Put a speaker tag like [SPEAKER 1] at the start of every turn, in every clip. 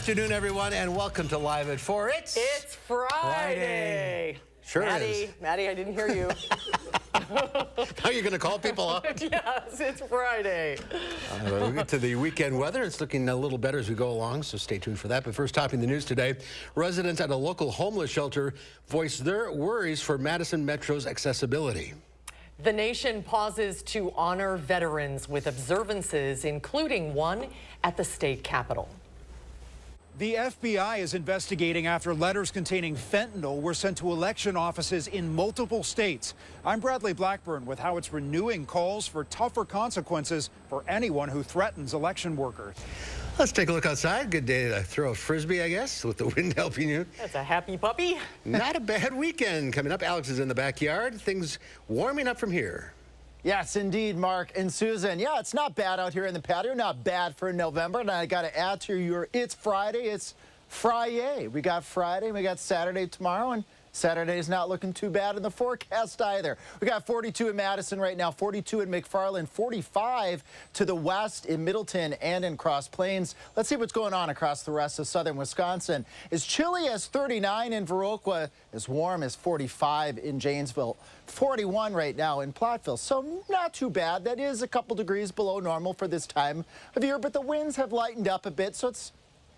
[SPEAKER 1] afternoon, everyone, and welcome to Live at 4.
[SPEAKER 2] It's Friday.
[SPEAKER 1] Sure is.
[SPEAKER 2] Maddie, I didn't hear you.
[SPEAKER 1] How are you going to call people up?
[SPEAKER 2] Yes, it's Friday.
[SPEAKER 1] We'll get to the weekend weather. It's looking a little better as we go along, so stay tuned for that. But first, topping the news today, residents at a local homeless shelter voiced their worries for Madison Metro's accessibility.
[SPEAKER 2] The nation pauses to honor veterans with observances, including one at the state capitol.
[SPEAKER 3] The FBI is investigating after letters containing fentanyl were sent to election offices in multiple states. I'm Bradley Blackburn with how it's renewing calls for tougher consequences for anyone who threatens election workers.
[SPEAKER 1] Let's take a look outside. Good day to throw a frisbee, I guess, with the wind helping you.
[SPEAKER 2] That's a happy puppy.
[SPEAKER 1] Not a bad weekend coming up. Alex is in the backyard. Things warming up from here.
[SPEAKER 4] Yes, indeed, Mark and Susan. Yeah, it's not bad out here in the patio. Not bad for November. And I got to add to your it's Friday. It's Friday. We got Friday. We got Saturday tomorrow. And Saturday's not looking too bad in the forecast either. We got 42 in Madison right now, 42 in McFarland, 45 to the west in Middleton and in Cross Plains. Let's see what's going on across the rest of southern Wisconsin. As chilly as 39 in Viroqua, as warm as 45 in Janesville, 41 right now in Platteville. So not too bad. That is a couple degrees below normal for this time of year, but the winds have lightened up a bit, so it's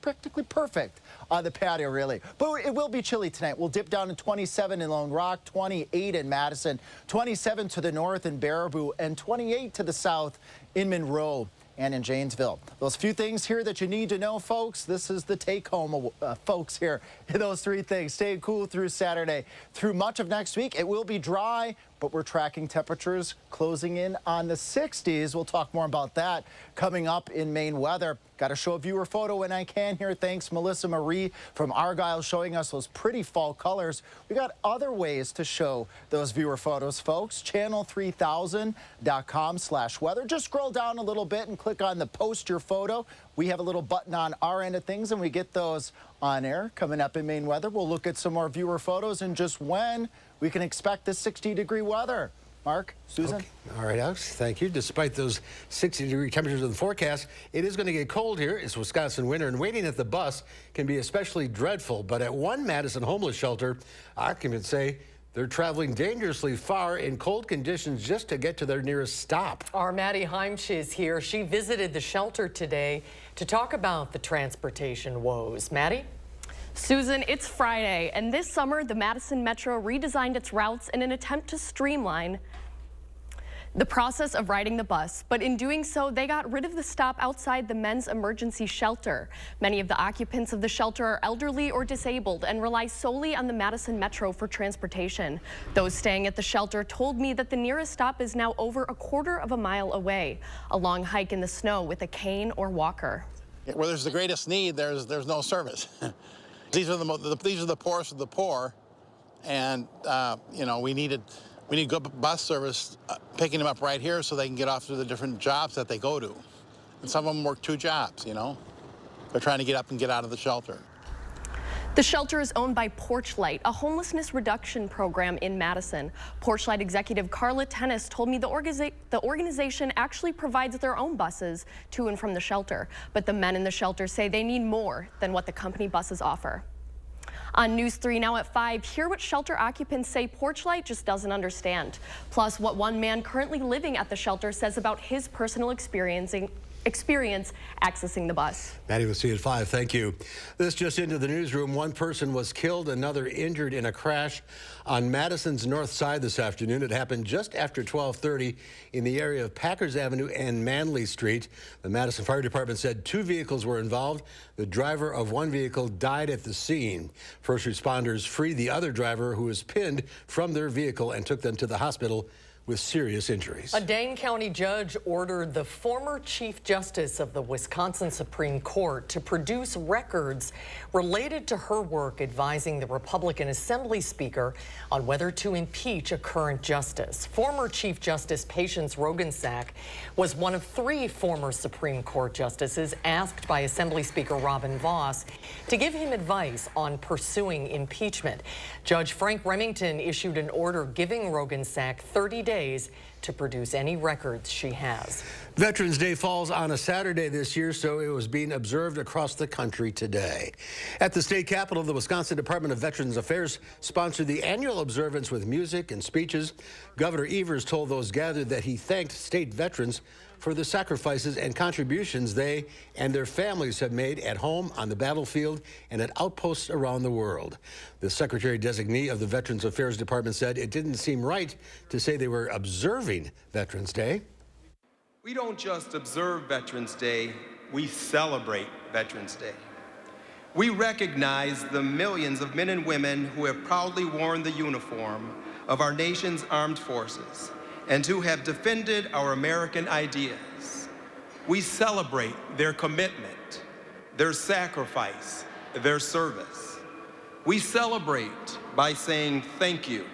[SPEAKER 4] practically perfect on the patio, really. But it will be chilly tonight. We'll dip down to 27 in Lone Rock, 28 in Madison, 27 to the north in Baraboo, and 28 to the south in Monroe and in Janesville. Those few things here that you need to know, folks. This is the take-home, folks, here. Those three things. Stay cool through Saturday. Through much of next week, it will be dry, but we're tracking temperatures closing in on the 60s. We'll talk more about that coming up in Maine weather. Got to show a viewer photo when I can here. Thanks, Melissa Marie from Argyle, showing us those pretty fall colors. We got other ways to show those viewer photos, folks. Channel3000.com/weather. Just scroll down a little bit and click on the post your photo. We have a little button on our end of things, and we get those on air. Coming up in Maine weather, we'll look at some more viewer photos and just when we can expect the 60-degree weather. Mark, Susan?
[SPEAKER 1] Okay. All right, Alex, thank you. Despite those 60-degree temperatures in the forecast, it is going to get cold here. It's Wisconsin winter, and waiting at the bus can be especially dreadful. But at one Madison homeless shelter, occupants say they're traveling dangerously far in cold conditions just to get to their nearest stop.
[SPEAKER 2] Our Maddie Heimsch is here. She visited the shelter today to talk about the transportation woes. Maddie?
[SPEAKER 5] Susan, it's Friday, and this summer the Madison Metro redesigned its routes in an attempt to streamline the process of riding the bus, but in doing so, they got rid of the stop outside the men's emergency shelter. Many of the occupants of the shelter are elderly or disabled and rely solely on the Madison Metro for transportation. Those staying at the shelter told me that the nearest stop is now over a quarter of a mile away, a long hike in the snow with a cane or walker.
[SPEAKER 6] Where there's the greatest need, there's no service. These are the poorest of the poor, and you know, we need good bus service picking them up right here so they can get off to the different jobs that they go to. And some of them work 2 jobs, you know. They're trying to get up and get out of the shelter.
[SPEAKER 5] The shelter is owned by Porchlight, a homelessness reduction program in Madison. Porchlight executive Carla Tennis told me the organization actually provides their own buses to and from the shelter, but the men in the shelter say they need more than what the company buses offer. On News 3 now at 5, hear what shelter occupants say Porchlight just doesn't understand. Plus, what one man currently living at the shelter says about his personal experience accessing the bus.
[SPEAKER 1] Maddie, we'll see you at 5. Thank you. This just into the newsroom. One person was killed, another injured in a crash on Madison's north side this afternoon. It happened just after 12:30 in the area of Packers Avenue and Manley Street. The Madison Fire Department said 2 vehicles were involved. The driver of one vehicle died at the scene. First responders freed the other driver, who was pinned from their vehicle, and took them to the hospital with serious injuries.
[SPEAKER 2] A Dane County judge ordered the former Chief Justice of the Wisconsin Supreme Court to produce records related to her work advising the Republican Assembly Speaker on whether to impeach a current justice. Former Chief Justice Patience Rogensack was one of 3 former Supreme Court justices asked by Assembly Speaker Robin Vos to give him advice on pursuing impeachment. Judge Frank Remington issued an order giving Rogensack 30 days days to produce any records she has.
[SPEAKER 1] Veterans Day falls on a Saturday this year, so it was being observed across the country today. At the state capitol, the Wisconsin Department of Veterans Affairs sponsored the annual observance with music and speeches. Governor Evers told those gathered that he thanked state veterans for the sacrifices and contributions they and their families have made at home, on the battlefield, and at outposts around the world. The Secretary-designee of the Veterans Affairs Department said it didn't seem right to say they were observing Veterans Day.
[SPEAKER 7] We don't just observe Veterans Day, we celebrate Veterans Day. We recognize the millions of men and women who have proudly worn the uniform of our nation's armed forces and who have defended our American ideas. We celebrate their commitment, their sacrifice, their service. We celebrate by saying thank you.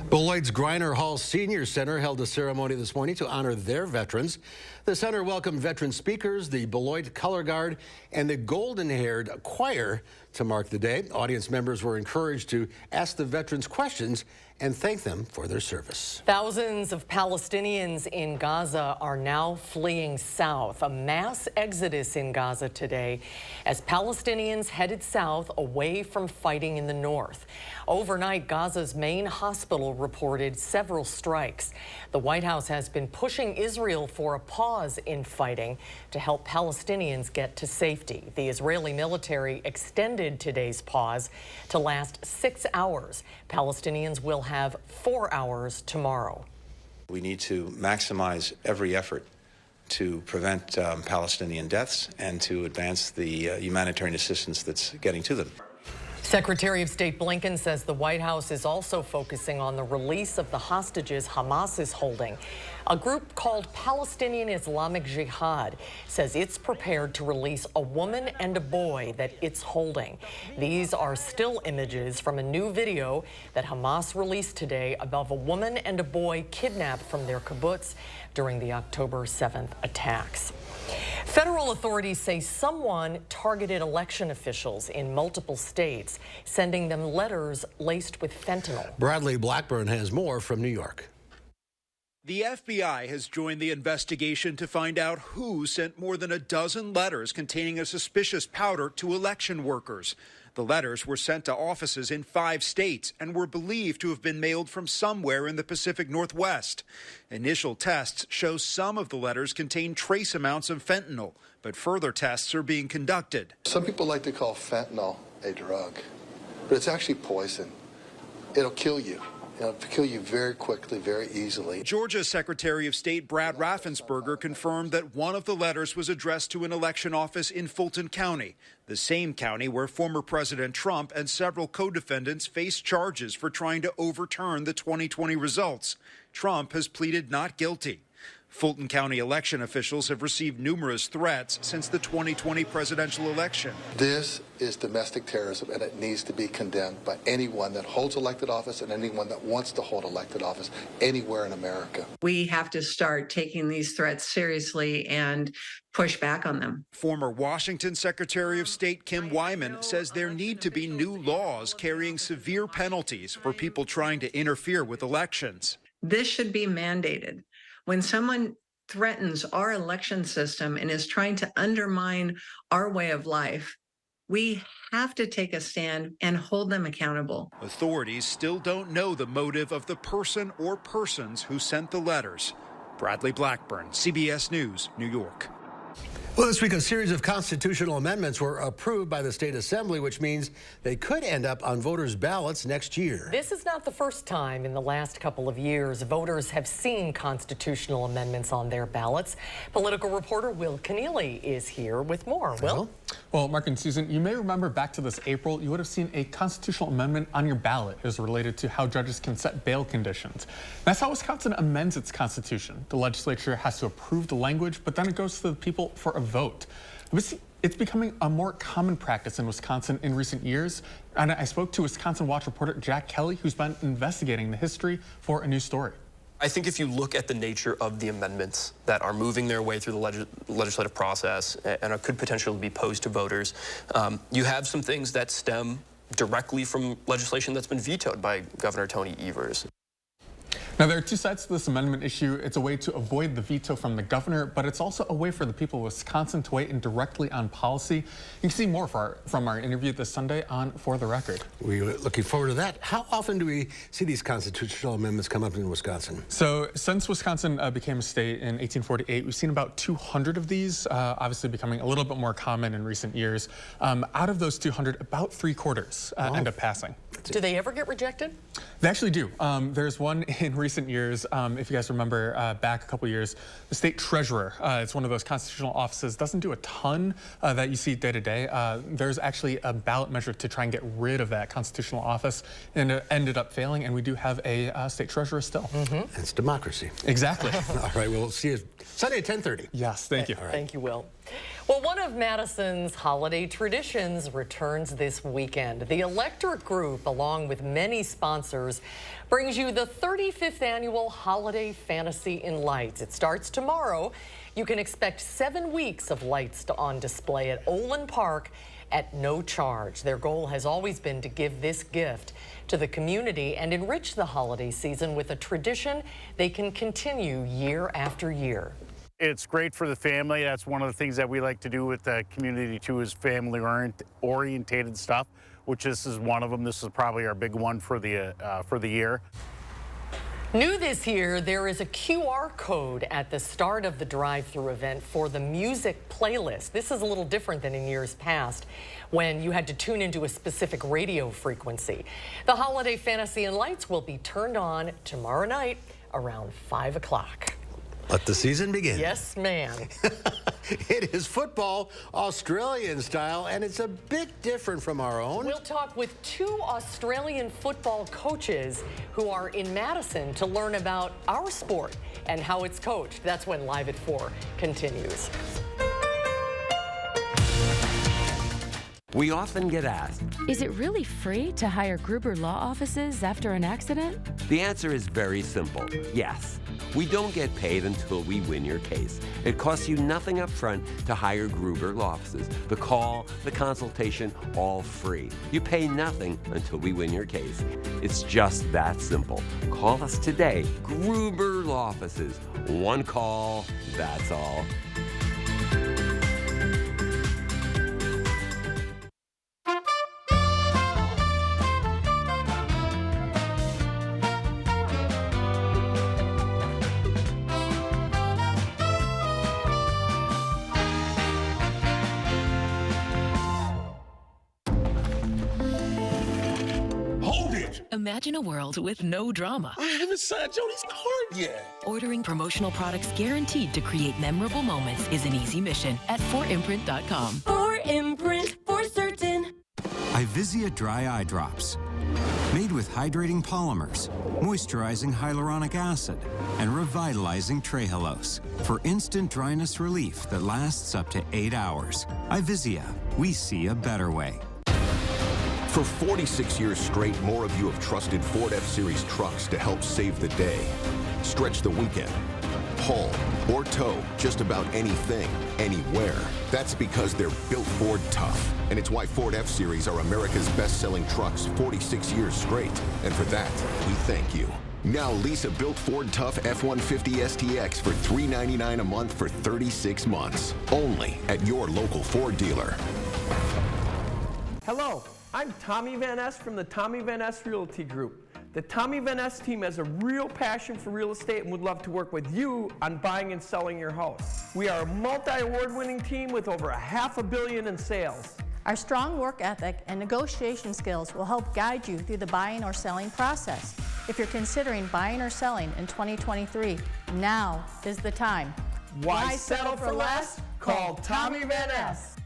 [SPEAKER 1] Beloit's Griner Hall Senior Center held a ceremony this morning to honor their veterans. The center welcomed veteran speakers, the Beloit Color Guard, and the golden-haired choir to mark the day. Audience members were encouraged to ask the veterans questions and thank them for their service.
[SPEAKER 2] Thousands of Palestinians in Gaza are now fleeing south. A mass exodus in Gaza today as Palestinians headed south away from fighting in the north. Overnight, Gaza's main hospital reported several strikes. The White House has been pushing Israel for a pause in fighting to help Palestinians get to safety. The Israeli military extended today's pause to last 6 hours. Palestinians will have 4 hours tomorrow.
[SPEAKER 8] We need to maximize every effort to prevent Palestinian deaths and to advance the humanitarian assistance that's getting to them.
[SPEAKER 2] Secretary of State Blinken says the White House is also focusing on the release of the hostages Hamas is holding. A group called Palestinian Islamic Jihad says it's prepared to release a woman and a boy that it's holding. These are still images from a new video that Hamas released today of a woman and a boy kidnapped from their kibbutz during the October 7th attacks. Federal authorities say someone targeted election officials in multiple states, sending them letters laced with fentanyl.
[SPEAKER 1] Bradley Blackburn has more from New York.
[SPEAKER 3] The FBI has joined the investigation to find out who sent more than a dozen letters containing a suspicious powder to election workers. The letters were sent to offices in 5 states and were believed to have been mailed from somewhere in the Pacific Northwest. Initial tests show some of the letters contain trace amounts of fentanyl, but further tests are being conducted.
[SPEAKER 9] Some people like to call fentanyl a drug, but it's actually poison. It'll kill you. It'll kill you very quickly, very easily.
[SPEAKER 3] Georgia's Secretary of State Brad Raffensperger confirmed that one of the letters was addressed to an election office in Fulton County, the same county where former President Trump and several co-defendants face charges for trying to overturn the 2020 results. Trump has pleaded not guilty. Fulton County election officials have received numerous threats since the 2020 presidential election.
[SPEAKER 9] This is domestic terrorism, and it needs to be condemned by anyone that holds elected office and anyone that wants to hold elected office anywhere in America.
[SPEAKER 10] We have to start taking these threats seriously and push back on them.
[SPEAKER 3] Former Washington Secretary of State Kim Wyman says there need to be new laws carrying severe penalties for people trying to interfere with elections.
[SPEAKER 10] This should be mandated. When someone threatens our election system and is trying to undermine our way of life, we have to take a stand and hold them accountable.
[SPEAKER 3] Authorities still don't know the motive of the person or persons who sent the letters. Bradley Blackburn, CBS News, New York.
[SPEAKER 1] Well, this week, a series of constitutional amendments were approved by the state assembly, which means they could end up on voters' ballots next year.
[SPEAKER 2] This is not the first time in the last couple of years voters have seen constitutional amendments on their ballots. Political reporter Will Keneally is here with more. Will?
[SPEAKER 11] Well, Mark and Susan, you may remember back to this April, you would have seen a constitutional amendment on your ballot. It was related to how judges can set bail conditions. That's how Wisconsin amends its constitution. The legislature has to approve the language, but then it goes to the people for a vote. It's becoming a more common practice in Wisconsin in recent years. And I spoke to Wisconsin Watch reporter Jack Kelly, who's been investigating the history for a new story.
[SPEAKER 12] I think if you look at the nature of the amendments that are moving their way through the legislative process and could potentially be posed to voters, you have some things that stem directly from legislation that's been vetoed by Governor Tony Evers.
[SPEAKER 11] Now, there are two sides to this amendment issue. It's a way to avoid the veto from the governor, but it's also a way for the people of Wisconsin to weigh in directly on policy. You can see more from our interview this Sunday on For the Record.
[SPEAKER 1] We're looking forward to that. How often do we see these constitutional amendments come up in Wisconsin?
[SPEAKER 11] So since Wisconsin became a state in 1848, we've seen about 200 of these, obviously becoming a little bit more common in recent years. Out of those 200, about 3/4 end up passing.
[SPEAKER 2] Do they ever get rejected?
[SPEAKER 11] They actually do. There's one in recent years, if you guys remember back a couple years, the state treasurer, it's one of those constitutional offices, doesn't do a ton that you see day to day. There's actually a ballot measure to try and get rid of that constitutional office, and it ended up failing, and we do have a state treasurer still.
[SPEAKER 1] It's democracy.
[SPEAKER 11] Exactly.
[SPEAKER 1] All right, we'll see you Sunday at 10:30.
[SPEAKER 11] Yes, thank you.
[SPEAKER 1] All right.
[SPEAKER 2] Thank you, Will. Well, one of Madison's holiday traditions returns this weekend. The Electric Group, along with many sponsors, brings you the 35th annual Holiday Fantasy in Lights. It starts tomorrow. You can expect 7 weeks of lights on display at Olin Park at no charge. Their goal has always been to give this gift to the community and enrich the holiday season with a tradition they can continue year after year.
[SPEAKER 13] It's great for the family. That's one of the things that we like to do with the community too, is family-orientated stuff, which this is one of them. This is probably our big one for the year.
[SPEAKER 2] New this year, there is a QR code at the start of the drive-thru event for the music playlist. This is a little different than in years past, when you had to tune into a specific radio frequency. The Holiday Fantasy and Lights will be turned on tomorrow night around 5 o'clock.
[SPEAKER 1] Let the season begin.
[SPEAKER 2] Yes, ma'am.
[SPEAKER 1] It is football Australian style, and it's a bit different from our own.
[SPEAKER 2] We'll talk with 2 Australian football coaches who are in Madison to learn about our sport and how it's coached. That's when Live at 4 continues.
[SPEAKER 14] We often get asked,
[SPEAKER 15] is it really free to hire Gruber Law Offices after an accident?
[SPEAKER 14] The answer is very simple, yes. We don't get paid until we win your case. It costs you nothing up front to hire Gruber Law Offices. The call, the consultation, all free. You pay nothing until we win your case. It's just that simple. Call us today, Gruber Law Offices. One call, that's all.
[SPEAKER 16] Imagine a world with no drama.
[SPEAKER 17] I haven't signed Joni's card yet.
[SPEAKER 16] Ordering promotional products guaranteed to create memorable moments is an easy mission at 4imprint.com.
[SPEAKER 18] 4imprint, for certain.
[SPEAKER 19] Ivisia Dry Eye Drops. Made with hydrating polymers, moisturizing hyaluronic acid, and revitalizing trehalose for instant dryness relief that lasts up to 8 hours. Ivisia, we see a better way.
[SPEAKER 20] For 46 years straight, more of you have trusted Ford F-Series trucks to help save the day. Stretch the weekend, haul, or tow just about anything, anywhere. That's because they're built Ford tough. And it's why Ford F-Series are America's best-selling trucks 46 years straight. And for that, we thank you. Now lease a built Ford Tough F-150 STX for $399 a month for 36 months. Only at your local Ford dealer.
[SPEAKER 21] Hello. I'm Tommy Van Ness from the Tommy Van Ness Realty Group. The Tommy Van Ness team has a real passion for real estate and would love to work with you on buying and selling your house. We are a multi-award-winning team with over $500 million in sales.
[SPEAKER 22] Our strong work ethic and negotiation skills will help guide you through the buying or selling process. If you're considering buying or selling in 2023, now is the time.
[SPEAKER 21] Why settle for less? Call Tommy Van Ness.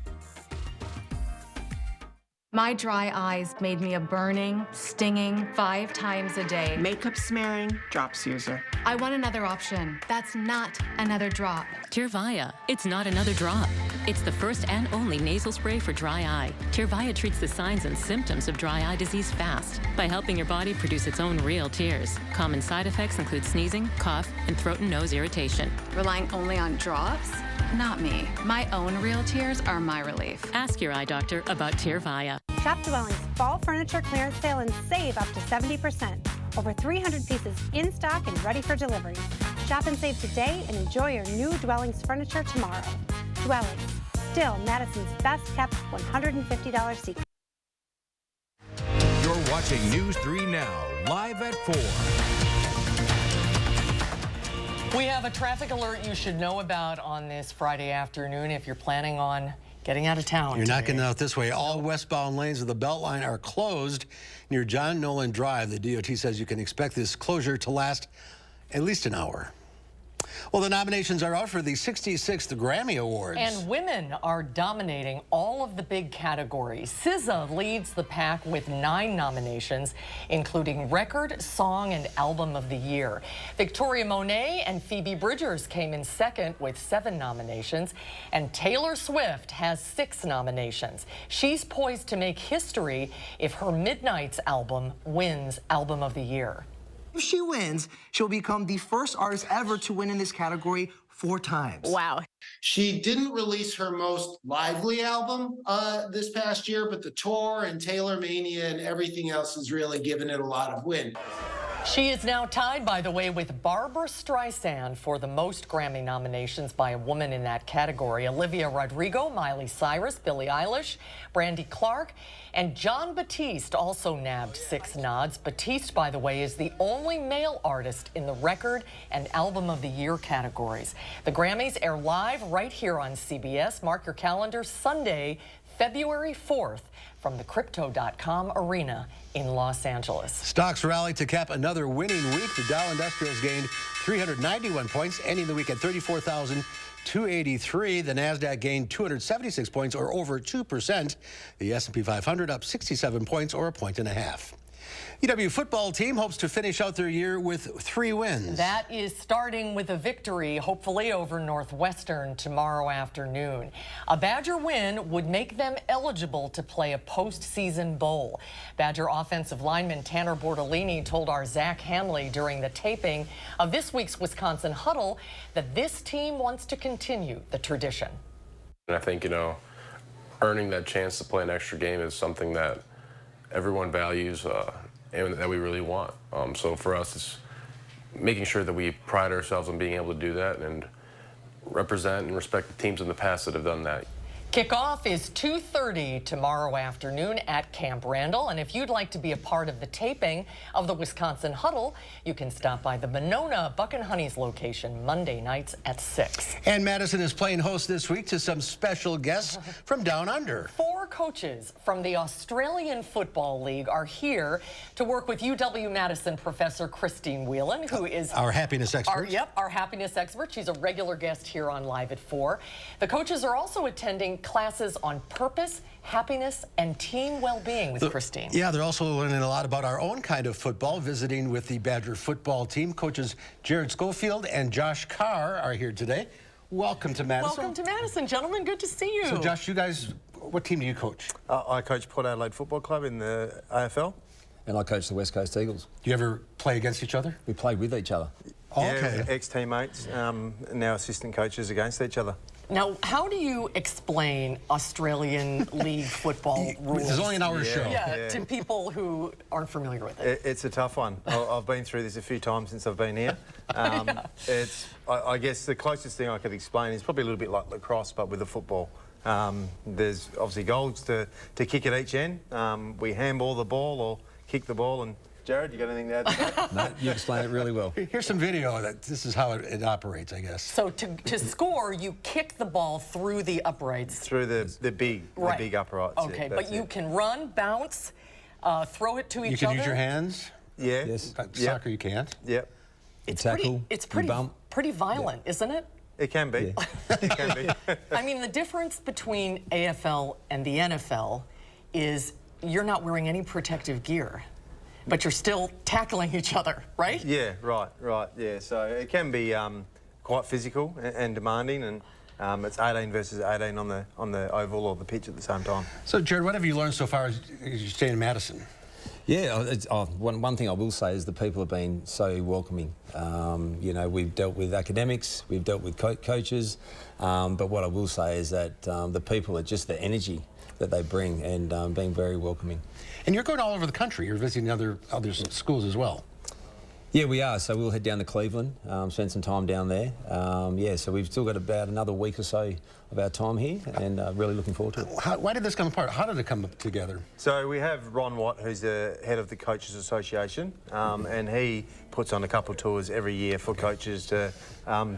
[SPEAKER 23] My dry eyes made me a burning, stinging 5 times a day.
[SPEAKER 24] Makeup smearing, drops user.
[SPEAKER 23] I want another option. That's not another drop.
[SPEAKER 16] Tyrvaya. It's not another drop. It's the first and only nasal spray for dry eye. Tyrvaya treats the signs and symptoms of dry eye disease fast by helping your body produce its own real tears. Common side effects include sneezing, cough, and throat and nose irritation.
[SPEAKER 23] Relying only on drops? Not me. My own real tears are my relief.
[SPEAKER 16] Ask your eye doctor about Tyrvaya.
[SPEAKER 25] Shop Dwelling's fall furniture clearance sale and save up to 70%.
[SPEAKER 4] Over 300 pieces in stock and ready for delivery. Shop and save today and enjoy your new Dwellings furniture tomorrow. Dwellings, still Madison's best kept $150 secret.
[SPEAKER 5] You're watching News 3 Now, live at 4.
[SPEAKER 2] We have a traffic alert you should know about on this Friday afternoon if you're planning on getting out of town.
[SPEAKER 1] You're not getting out this way. All westbound lanes of the Beltline are closed near John Nolan Drive. The DOT says you can expect this closure to last at least an hour. Well, the nominations are out for the 66th Grammy Awards.
[SPEAKER 2] And women are dominating all of the big categories. SZA leads the pack with 9 nominations, including Record, Song, and Album of the Year. Victoria Monet and Phoebe Bridgers came in second with 7 nominations, and Taylor Swift has 6 nominations. She's poised to make history if her Midnight's album wins Album of the Year.
[SPEAKER 6] If she wins, she'll become the first artist ever to win in this category 4 times.
[SPEAKER 2] Wow.
[SPEAKER 7] She didn't release her most lively album this past year, but the tour and Taylor Mania and everything else has really given it a lot of wind.
[SPEAKER 2] She is now tied, by the way, with Barbra Streisand for the most Grammy nominations by a woman in that category. Olivia Rodrigo, Miley Cyrus, Billie Eilish, Brandy Clark, and Jon Batiste also nabbed 6 nods. Batiste, by the way, is the only male artist in the Record and Album of the Year categories. The Grammys air live right here on CBS. Mark your calendar, Sunday, February 4th, from the Crypto.com Arena in Los Angeles.
[SPEAKER 1] Stocks rallied to cap another winning week. The Dow Industrials gained 391 points, ending the week at 34,283. The Nasdaq gained 276 points, or over 2%. The S&P 500 up 67 points, or 1.5 points. UW football team hopes to finish out their year with 3 wins.
[SPEAKER 2] That is starting with a victory, hopefully over Northwestern tomorrow afternoon. A Badger win would make them eligible to play a postseason bowl. Badger offensive lineman Tanner Bortolini told our Zach Hanley during the taping of this week's Wisconsin Huddle that this team wants to continue the tradition.
[SPEAKER 25] And I think, earning that chance to play an extra game is something that everyone values and that we really want. So for us, it's making sure that we pride ourselves on being able to do that and represent and respect the teams in the past that have done that.
[SPEAKER 2] Kickoff is 2:30 tomorrow afternoon at Camp Randall, and if you'd like to be a part of the taping of the Wisconsin Huddle, you can stop by the Monona Buck and Honey's location Monday nights at 6.
[SPEAKER 1] And Madison is playing host this week to some special guests from down under.
[SPEAKER 2] 4 coaches from the Australian Football League are here to work with UW-Madison professor Christine Whelan, who is
[SPEAKER 1] our happiness expert.
[SPEAKER 2] Our happiness expert. She's a regular guest here on Live at 4. The coaches are also attending classes on purpose, happiness, and team well-being with Christine.
[SPEAKER 1] Yeah, they're also learning a lot about our own kind of football, visiting with the Badger football team. Coaches Jared Schofield and Josh Carr are here today. Welcome to Madison.
[SPEAKER 2] Welcome to Madison, gentlemen. Good to see you.
[SPEAKER 1] So, Josh, you guys, what team do you coach?
[SPEAKER 26] I coach Port Adelaide Football Club in the AFL.
[SPEAKER 27] And I coach the West Coast Eagles.
[SPEAKER 1] Do you ever play against each other?
[SPEAKER 27] We play with each other.
[SPEAKER 1] Oh, okay.
[SPEAKER 26] Yeah, ex-teammates, now assistant coaches against each other.
[SPEAKER 2] Now, how do you explain Australian League football rules?
[SPEAKER 1] There's only an hour show.
[SPEAKER 2] Yeah, to people who aren't familiar with it.
[SPEAKER 26] It's a tough one. I've been through this a few times since I've been here. I guess the closest thing I could explain is probably a little bit like lacrosse, but with a football. There's obviously goals to kick at each end. We handball the ball or kick the ball, and Jared, you got anything to add to that?
[SPEAKER 27] No, you explained it really well.
[SPEAKER 1] Here's some video that this is how it operates, I guess.
[SPEAKER 2] So to score, you kick the ball through the uprights.
[SPEAKER 26] Through the big uprights.
[SPEAKER 2] Okay, but you can run, bounce, throw it to each other.
[SPEAKER 1] You can use your hands.
[SPEAKER 26] Yeah.
[SPEAKER 27] Yes.
[SPEAKER 1] Soccer, you can't.
[SPEAKER 26] Yep.
[SPEAKER 2] It's
[SPEAKER 27] tackle.
[SPEAKER 2] pretty violent, isn't it?
[SPEAKER 26] It can be. Yeah. It can be.
[SPEAKER 2] I mean, the difference between AFL and the NFL is you're not wearing any protective gear, but you're still tackling each other, right?
[SPEAKER 26] Yeah, right, yeah. So it can be quite physical and demanding, and it's 18 versus 18 on the oval or the pitch at the same time.
[SPEAKER 1] So, Jared, what have you learned so far as you stay in Madison?
[SPEAKER 27] Yeah, one thing I will say is the people have been so welcoming. We've dealt with academics, we've dealt with coaches, but what I will say is that the people are just the energy that they bring and being very welcoming.
[SPEAKER 1] And you're going all over the country. You're visiting other schools as well.
[SPEAKER 27] Yeah, we are. So we'll head down to Cleveland, spend some time down there. Yeah, so we've still got about another week or so of our time here, and really looking forward to it.
[SPEAKER 1] Why did this come apart? How did it come together?
[SPEAKER 26] So we have Ron Watt, who's the head of the Coaches Association, and he puts on a couple of tours every year for coaches to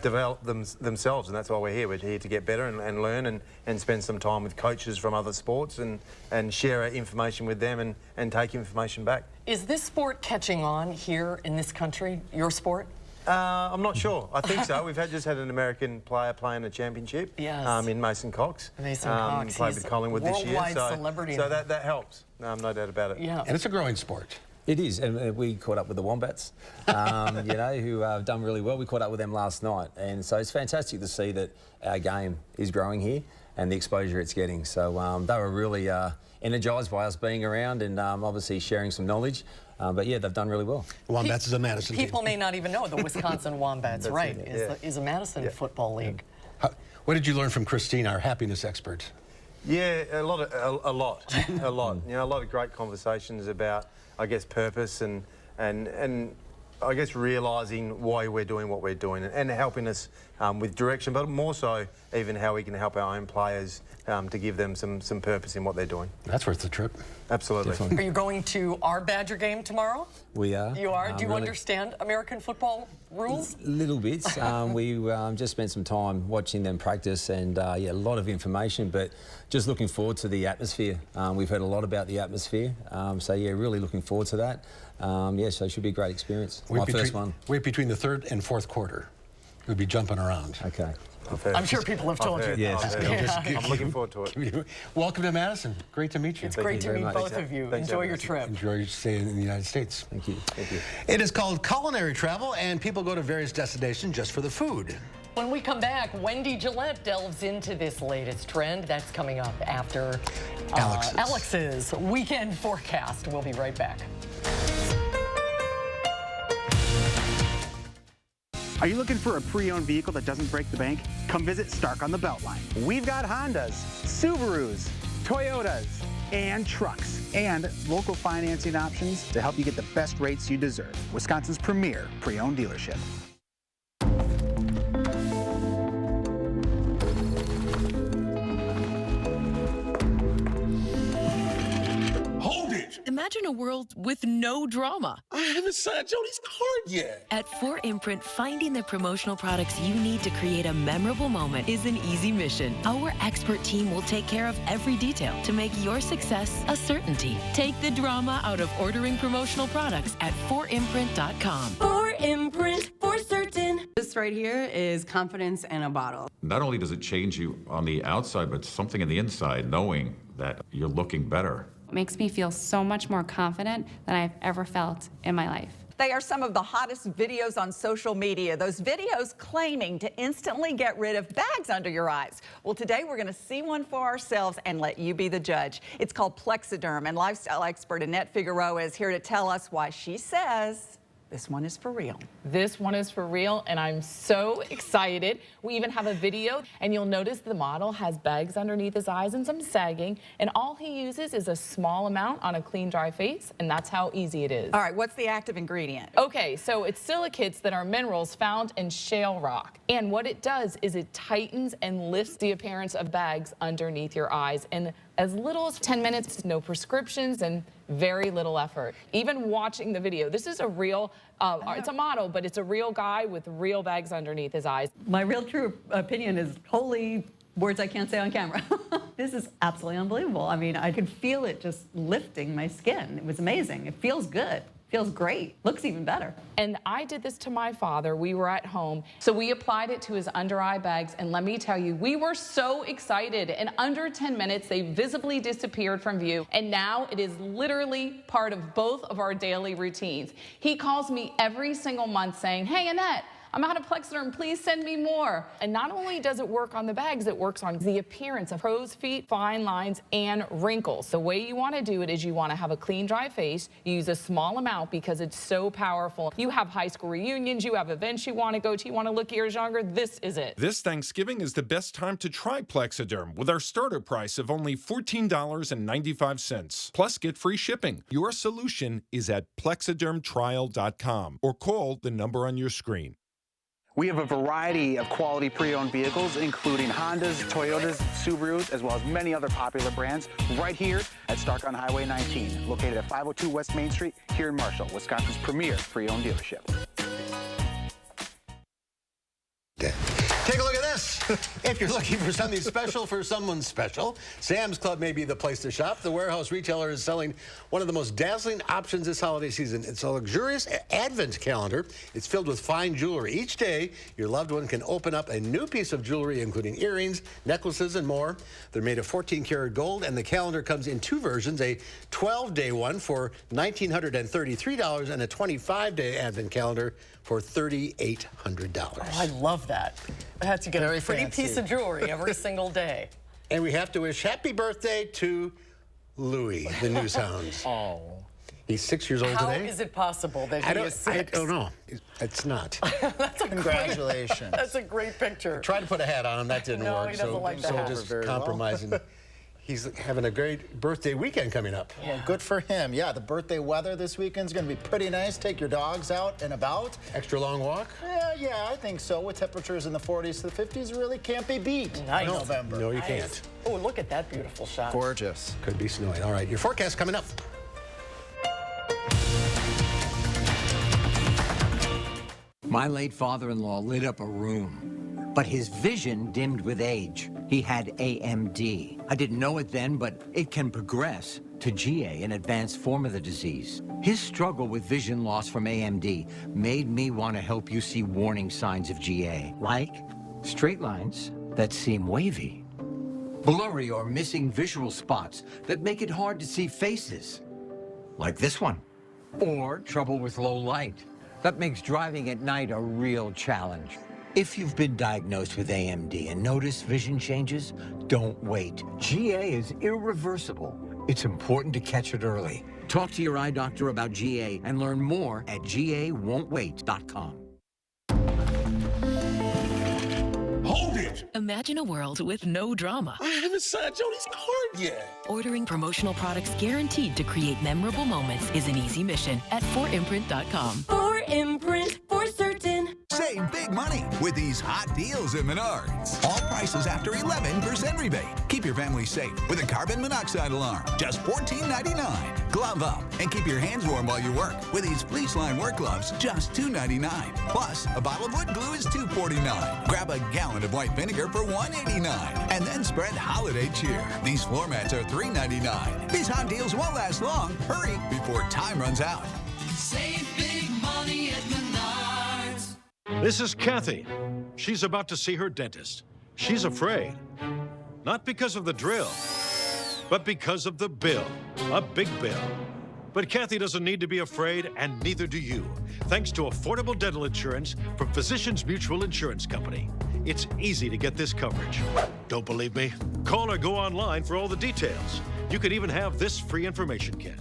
[SPEAKER 26] develop themselves, and that's why we're here. We're here to get better and learn and spend some time with coaches from other sports and share our information with them and take information back.
[SPEAKER 2] Is this sport catching on here in this country, your sport?
[SPEAKER 26] I'm not sure. I think so. We've just had an American player playing a championship.
[SPEAKER 2] Yes.
[SPEAKER 26] In Mason Cox.
[SPEAKER 2] Mason Cox.
[SPEAKER 26] Played with Collingwood this year.
[SPEAKER 2] Worldwide celebrity.
[SPEAKER 26] So that helps. No doubt about it.
[SPEAKER 2] Yeah.
[SPEAKER 1] And it's a growing sport.
[SPEAKER 27] It is, and we caught up with the Wombats, you know, who have done really well. We caught up with them last night, and so it's fantastic to see that our game is growing here and the exposure it's getting. So they were really energised by us being around and obviously sharing some knowledge. But yeah, they've done really well.
[SPEAKER 1] Wombats is a Madison team.
[SPEAKER 2] People may not even know the Wisconsin Wombats, right, is a Madison football league.
[SPEAKER 1] What did you learn from Christine, our happiness expert?
[SPEAKER 26] Yeah, a lot. You know, a lot of great conversations about, I guess, purpose and I guess realising why we're doing what we're doing and helping us with direction, but more so even how we can help our own players to give them some purpose in what they're doing.
[SPEAKER 1] That's worth the trip.
[SPEAKER 26] Absolutely.
[SPEAKER 2] Are you going to our Badger game tomorrow?
[SPEAKER 27] We are.
[SPEAKER 2] You are? Do you understand American football rules?
[SPEAKER 27] Little bits. We just spent some time watching them practice and yeah, a lot of information, but just looking forward to the atmosphere. We've heard a lot about the atmosphere, so yeah, really looking forward to that. Yeah, so it should be a great experience. My first one.
[SPEAKER 1] Wait between the third and fourth quarter. We'll be jumping around.
[SPEAKER 27] Okay.
[SPEAKER 2] I'm sure people have told you.
[SPEAKER 27] Yes.
[SPEAKER 26] I'm looking forward to it.
[SPEAKER 1] Welcome to Madison. Great to meet you.
[SPEAKER 2] It's great to meet both of you. Enjoy your trip.
[SPEAKER 1] Enjoy your stay in the United States.
[SPEAKER 27] Thank you. Thank you.
[SPEAKER 1] It is called culinary travel, and people go to various destinations just for the food.
[SPEAKER 2] When we come back, Wendy Gillette delves into this latest trend. That's coming up after Alex's weekend forecast. We'll be right back.
[SPEAKER 3] Are you looking for a pre-owned vehicle that doesn't break the bank? Come visit Stark on the Beltline. We've got Hondas, Subarus, Toyotas, and trucks, and local financing options to help you get the best rates you deserve. Wisconsin's premier pre-owned dealership.
[SPEAKER 8] Imagine a world with no drama.
[SPEAKER 17] I haven't signed Jody's card yet.
[SPEAKER 8] At 4imprint, finding the promotional products you need to create a memorable moment is an easy mission. Our expert team will take care of every detail to make your success a certainty. Take the drama out of ordering promotional products at 4imprint.com.
[SPEAKER 18] 4imprint, for certain.
[SPEAKER 9] This right here is confidence in a bottle.
[SPEAKER 10] Not only does it change you on the outside, but something in the inside, knowing that you're looking better.
[SPEAKER 11] It makes me feel so much more confident than I've ever felt in my life.
[SPEAKER 12] They are some of the hottest videos on social media. Those videos claiming to instantly get rid of bags under your eyes. Well, today we're going to see one for ourselves and let you be the judge. It's called Plexiderm, and lifestyle expert Annette Figueroa is here to tell us why she says this one is for real.
[SPEAKER 13] This one is for real, and I'm so excited. We even have a video, and you'll notice the model has bags underneath his eyes and some sagging, and all he uses is a small amount on a clean, dry face, and that's how easy it is.
[SPEAKER 12] All right, what's the active ingredient?
[SPEAKER 13] Okay, so it's silicates that are minerals found in shale rock, and what it does is it tightens and lifts the appearance of bags underneath your eyes, and as little as 10 minutes, no prescriptions, and very little effort. Even watching the video, this is a real, it's a model, but it's a real guy with real bags underneath his eyes.
[SPEAKER 28] My real true opinion is holy words I can't say on camera. This is absolutely unbelievable. I mean, I could feel it just lifting my skin. It was amazing. It feels good. Feels great. Looks even better.
[SPEAKER 13] And I did this to my father. We were at home. So we applied it to his under eye bags. And let me tell you, we were so excited. In under 10 minutes, they visibly disappeared from view. And now it is literally part of both of our daily routines. He calls me every single month saying, "Hey, Annette, I'm out of Plexiderm. Please send me more. And not only does it work on the bags, it works on the appearance of crow's feet, fine lines, and wrinkles. The way you want to do it is you want to have a clean, dry face. You use a small amount because it's so powerful. You have high school reunions, you have events you want to go to, you want to look years younger. This is it.
[SPEAKER 14] This Thanksgiving is the best time to try Plexiderm with our starter price of only $14.95. Plus, get free shipping. Your solution is at plexidermtrial.com or call the number on your screen.
[SPEAKER 3] We have a variety of quality pre-owned vehicles, including Hondas, Toyotas, Subarus, as well as many other popular brands, right here at Stark on Highway 19, located at 502 West Main Street here in Marshall, Wisconsin's premier pre-owned dealership.
[SPEAKER 1] Take a look at this. If you're looking for something special for someone special, Sam's Club may be the place to shop. The warehouse retailer is selling one of the most dazzling options this holiday season. It's a luxurious advent calendar. It's filled with fine jewelry. Each day, your loved one can open up a new piece of jewelry, including earrings, necklaces, and more. They're made of 14-karat gold, and the calendar comes in two versions, a 12-day one for $1,933 and a 25-day advent calendar for $3,800.
[SPEAKER 2] Oh, I love that. I had to get a pretty piece of jewelry every single day.
[SPEAKER 1] And we have to wish happy birthday to Louis, the news hound.
[SPEAKER 2] Oh.
[SPEAKER 1] He's 6 years old today.
[SPEAKER 2] How is it possible that he is 6?
[SPEAKER 1] I don't know. It's not.
[SPEAKER 15] Congratulations.
[SPEAKER 2] That's a great picture.
[SPEAKER 1] Tried to put a hat on him. That didn't work.
[SPEAKER 2] No, he doesn't like the hat.
[SPEAKER 1] Just compromising. He's having a great birthday weekend coming up.
[SPEAKER 15] Yeah. Well, good for him. Yeah, the birthday weather this weekend is going to be pretty nice. Take your dogs out and about.
[SPEAKER 1] Extra long walk?
[SPEAKER 15] Yeah, I think so. With temperatures in the 40s to the 50s, really can't be beat
[SPEAKER 2] Nice.
[SPEAKER 15] in November.
[SPEAKER 1] No, you can't.
[SPEAKER 2] Oh, look at that beautiful shot.
[SPEAKER 15] Gorgeous.
[SPEAKER 1] Could be snowing. All right, your forecast coming up.
[SPEAKER 19] My late father-in-law lit up a room, but his vision dimmed with age. He had AMD. I didn't know it then, but it can progress to GA, an advanced form of the disease. His struggle with vision loss from AMD made me want to help you see warning signs of GA, like straight lines that seem wavy, blurry or missing visual spots that make it hard to see faces, like this one, or trouble with low light. That makes driving at night a real challenge. If you've been diagnosed with AMD and notice vision changes, don't wait. GA is irreversible. It's important to catch it early. Talk to your eye doctor about GA and learn more at gawon'twait.com.
[SPEAKER 5] Hold it!
[SPEAKER 8] Imagine a world with no drama.
[SPEAKER 17] I haven't signed Jody's card yet.
[SPEAKER 8] Ordering promotional products guaranteed to create memorable moments is an easy mission at 4imprint.com.
[SPEAKER 18] 4imprint, for certain.
[SPEAKER 5] Save big money with these hot deals at Menards. All prices after 11% rebate. Keep your family safe with a carbon monoxide alarm. Just $14.99. Glove up and keep your hands warm while you work with these fleece line work gloves. Just $2.99. Plus, a bottle of wood glue is $2.49. Grab a gallon of white vinegar for $1.89. And then spread holiday cheer. These floor mats are $3.99. These hot deals won't last long. Hurry before time runs out.
[SPEAKER 20] Save big money at Menards.
[SPEAKER 21] This is Kathy. She's about to see her dentist. She's afraid. Not because of the drill, but because of the bill. A big bill. But Kathy doesn't need to be afraid, and neither do you, thanks to affordable dental insurance from Physicians Mutual Insurance Company. It's easy to get this coverage. Don't believe me? Call or go online for all the details. You could even have this free information kit.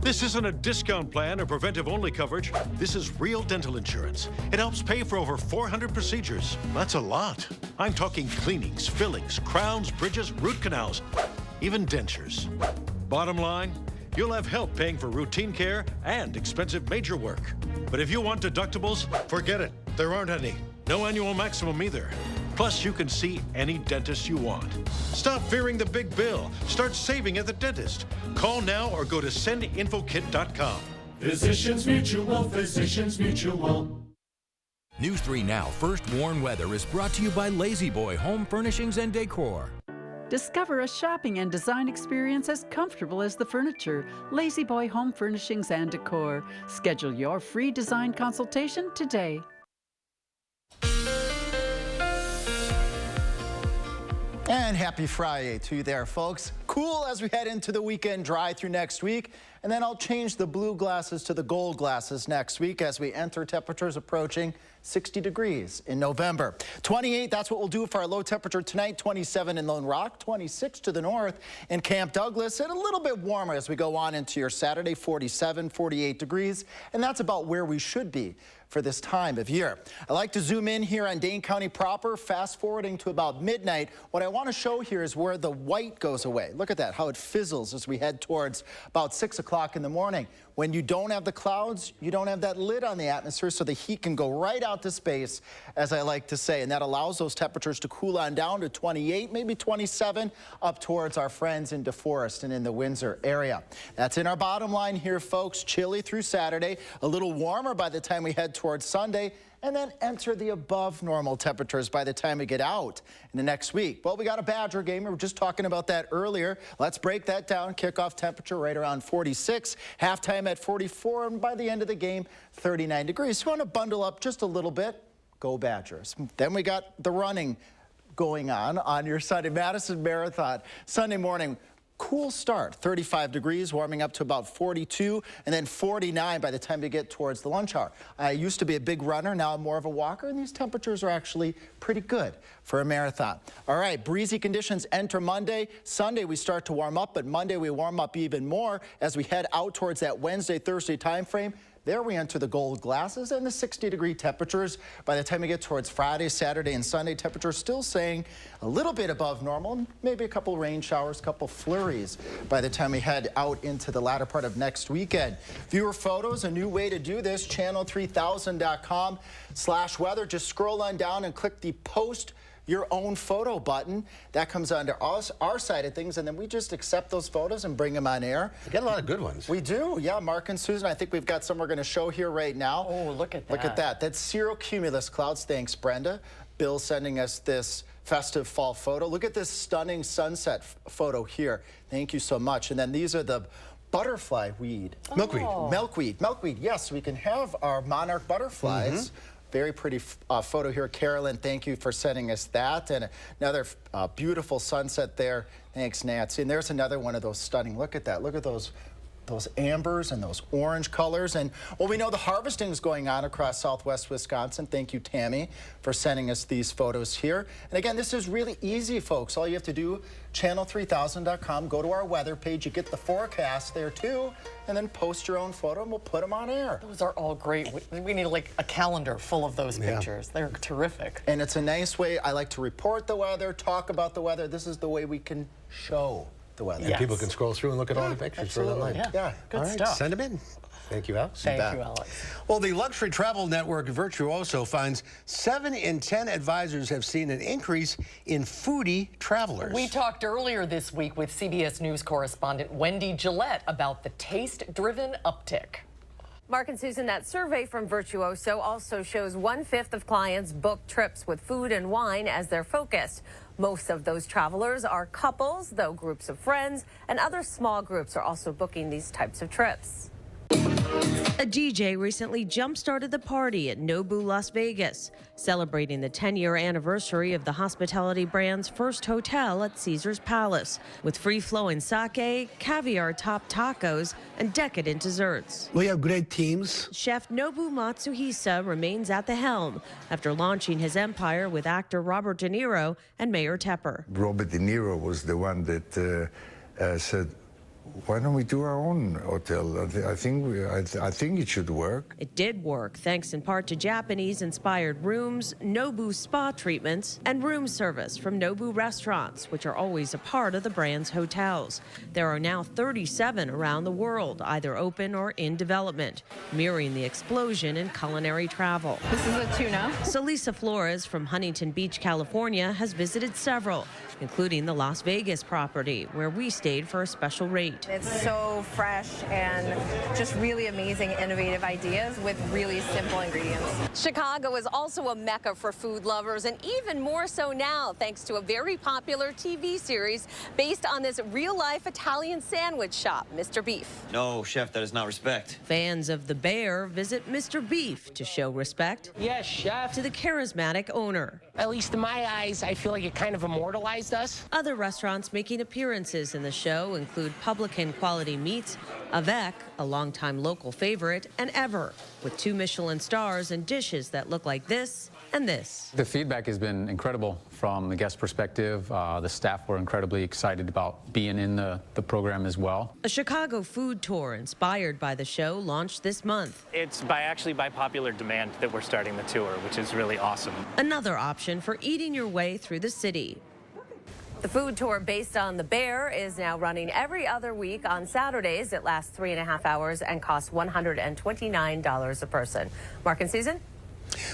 [SPEAKER 21] This isn't a discount plan or preventive-only coverage. This is real dental insurance. It helps pay for over 400 procedures. That's a lot. I'm talking cleanings, fillings, crowns, bridges, root canals, even dentures. Bottom line, you'll have help paying for routine care and expensive major work. But if you want deductibles, forget it. There aren't any. No annual maximum either. Plus, you can see any dentist you want. Stop fearing the big bill. Start saving at the dentist. Call now or go to sendinfokit.com.
[SPEAKER 20] Physicians Mutual, Physicians Mutual.
[SPEAKER 5] News 3 Now First Warn Weather is brought to you by Lazy Boy Home Furnishings and Decor.
[SPEAKER 22] Discover a shopping and design experience as comfortable as the furniture. Lazy Boy Home Furnishings and Decor. Schedule your free design consultation today.
[SPEAKER 15] And happy Friday to you there, folks. Cool as we head into the weekend, dry through next week. And then I'll change the blue glasses to the gold glasses next week as we enter temperatures approaching 60 degrees in November. 28, that's what we'll do for our low temperature tonight. 27 in Lone Rock, 26 to the north in Camp Douglas, and a little bit warmer as we go on into your Saturday, 47, 48 degrees. And that's about where we should be for this time of year. I like to zoom in here on Dane County proper, fast forwarding to about midnight. What I want to show here is where the white goes away. Look at that, how it fizzles as we head towards about 6 o'clock in the morning. When you don't have the clouds, you don't have that lid on the atmosphere, so the heat can go right out to space, as I like to say, and that allows those temperatures to cool on down to 28, maybe 27, up towards our friends in DeForest and in the Windsor area. That's in our bottom line here, folks. Chilly through Saturday, a little warmer by the time we head towards Sunday, and then enter the above normal temperatures by the time we get out in the next week. Well, we got a Badger game. We were just talking about that earlier. Let's break that down. Kickoff temperature right around 46, halftime at 44, and by the end of the game, 39 degrees. So you want to bundle up just a little bit. Go Badgers. Then we got the running going on your Sunday Madison Marathon. Sunday morning, cool start, 35 degrees, warming up to about 42, and then 49 by the time you get towards the lunch hour. I used to be a big runner, now I'm more of a walker, and these temperatures are actually pretty good for a marathon. All right, breezy conditions enter Monday. Sunday we start to warm up, but Monday we warm up even more as we head out towards that Wednesday, Thursday time frame. There we enter the gold glasses and the 60-degree temperatures. By the time we get towards Friday, Saturday, and Sunday, temperatures still staying a little bit above normal, maybe a couple rain showers, couple flurries by the time we head out into the latter part of next weekend. Viewer photos, a new way to do this, channel3000.com/weather. Just scroll on down and click the post your own photo button. That comes under us, our side of things, and then we just accept those photos and bring them on air.
[SPEAKER 1] We got a lot of good ones.
[SPEAKER 15] We do, yeah. Mark and Susan, I think we've got some we're going to show here right now.
[SPEAKER 2] Oh, look at that.
[SPEAKER 15] Look at that. That's cirrocumulus clouds. Thanks, Brenda. Bill sending us this festive fall photo. Look at this stunning sunset photo here. Thank you so much. And then these are the butterfly weed.
[SPEAKER 1] Milkweed.
[SPEAKER 15] Milkweed. Milkweed, yes. We can have our monarch butterflies. Very pretty photo here. Carolyn, thank you for sending us that. And another beautiful sunset there. Thanks, Nancy. And there's another one of those stunning. Look at that. Look at those ambers and those orange colors. And well, we know the harvesting is going on across southwest Wisconsin. Thank you, Tammy, for sending us these photos here. And again, this is really easy, folks. All you have to do, channel3000.com, go to our weather page. You get the forecast there, too, and then post your own photo, and we'll put them on air.
[SPEAKER 2] Those are all great. We need like a calendar full of those pictures. They're terrific.
[SPEAKER 15] And it's a nice way. I like to report the weather, talk about the weather. This is the way we can show the weather.
[SPEAKER 1] And people can scroll through and look at all the pictures for that night.
[SPEAKER 15] Yeah.
[SPEAKER 2] Good
[SPEAKER 1] all right,
[SPEAKER 2] stuff.
[SPEAKER 1] Send them in. Thank you, Alex.
[SPEAKER 2] Thank you, Alex.
[SPEAKER 1] Well, the luxury travel network Virtuoso finds 7 in 10 advisors have seen an increase in foodie travelers.
[SPEAKER 2] We talked earlier this week with CBS News correspondent Wendy Gillette about the taste-driven uptick.
[SPEAKER 4] Mark and Susan, that survey from Virtuoso also shows 1/5 of clients book trips with food and wine as their focus. Most of those travelers are couples, though groups of friends and other small groups are also booking these types of trips.
[SPEAKER 6] A DJ recently jump-started the party at Nobu, Las Vegas, celebrating the 10-year anniversary of the hospitality brand's first hotel at Caesar's Palace, with free-flowing sake, caviar-topped tacos, and decadent desserts.
[SPEAKER 7] We have great teams.
[SPEAKER 6] Chef Nobu Matsuhisa remains at the helm after launching his empire with actor Robert De Niro and Mayor Tepper.
[SPEAKER 16] Robert De Niro was the one that said, why don't we do our own hotel? I think it should work.
[SPEAKER 6] It did work, thanks in part to Japanese-inspired rooms, Nobu spa treatments, and room service from Nobu restaurants, which are always a part of the brand's hotels. There are now 37 around the world, either open or in development, mirroring the explosion in culinary travel.
[SPEAKER 4] This is a tuna.
[SPEAKER 6] So Lisa Flores from Huntington Beach, California, has visited several, including the Las Vegas property, where we stayed for a special rate. treat.
[SPEAKER 4] It's so fresh and just really amazing, innovative ideas with really simple ingredients. Chicago is also a mecca for food lovers, and even more so now thanks to a very popular TV series based on this real-life Italian sandwich shop, Mr. Beef.
[SPEAKER 7] No, chef, that is not respect.
[SPEAKER 6] Fans of The Bear visit Mr. Beef to show respect.
[SPEAKER 9] Yes, chef.
[SPEAKER 6] To the charismatic owner.
[SPEAKER 9] At least in my eyes, I feel like it kind of immortalized us.
[SPEAKER 6] Other restaurants making appearances in the show include Publican Quality Meats, Avec, a longtime local favorite, and Ever, with 2 Michelin stars and dishes that look like this and this.
[SPEAKER 10] The feedback has been incredible from the guest perspective. The staff were incredibly excited about being in the program as well.
[SPEAKER 6] A Chicago food tour inspired by the show launched this month.
[SPEAKER 9] It's actually by popular demand that we're starting the tour, which is really awesome.
[SPEAKER 6] Another option for eating your way through the city.
[SPEAKER 4] The food tour based on The Bear is now running every other week on Saturdays. It lasts 3.5 hours and costs $129 a person. Mark and Susan?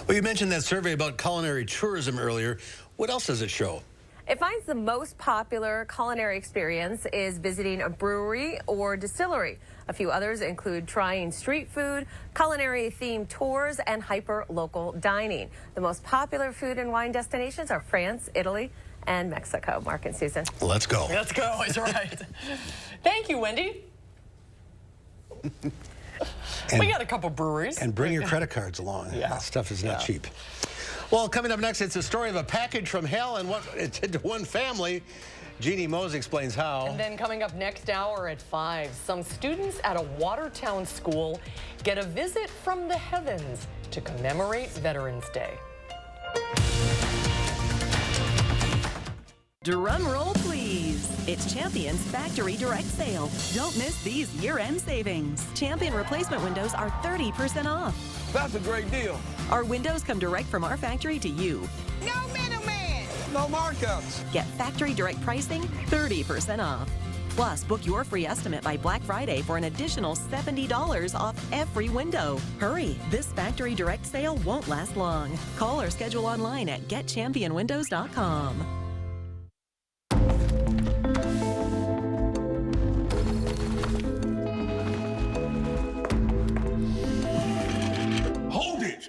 [SPEAKER 1] Well, you mentioned that survey about culinary tourism earlier. What else does it show?
[SPEAKER 4] It finds the most popular culinary experience is visiting a brewery or distillery. A few others include trying street food, culinary-themed tours, and hyper-local dining. The most popular food and wine destinations are France, Italy, and Mexico. Mark and Susan.
[SPEAKER 1] Let's go.
[SPEAKER 2] Let's go is right. Thank you, Wendy. We got a couple breweries.
[SPEAKER 1] And bring your credit cards along.
[SPEAKER 2] Yeah.
[SPEAKER 1] That stuff is not cheap. Well, coming up next, it's a story of a package from hell and what it did to one family. Jeannie Mose explains how.
[SPEAKER 2] And then coming up next hour at 5, some students at a Watertown school get a visit from the heavens to commemorate Veterans Day.
[SPEAKER 23] Drum roll, please. It's Champion's Factory Direct Sale. Don't miss these year-end savings. Champion replacement windows are 30% off.
[SPEAKER 17] That's a great deal.
[SPEAKER 23] Our windows come direct from our factory to you.
[SPEAKER 17] No middleman. No markups.
[SPEAKER 23] Get factory direct pricing 30% off. Plus, book your free estimate by Black Friday for an additional $70 off every window. Hurry, this factory direct sale won't last long. Call or schedule online at getchampionwindows.com.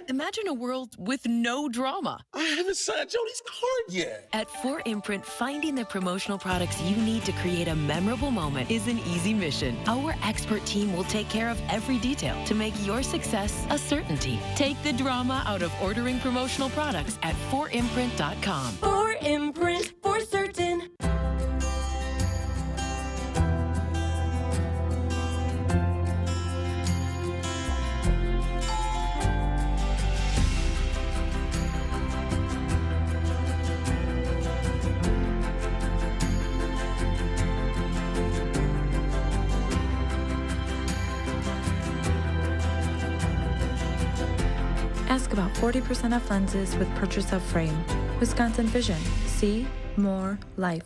[SPEAKER 8] Imagine a world with no drama.
[SPEAKER 17] I haven't signed Jody's card yet.
[SPEAKER 8] At 4imprint, finding the promotional products you need to create a memorable moment is an easy mission. Our expert team will take care of every detail to make your success a certainty. Take the drama out of ordering promotional products at 4imprint.com.
[SPEAKER 18] 4imprint, for certain.
[SPEAKER 24] Ask about 40% off lenses with purchase of frame. Wisconsin Vision. See more life.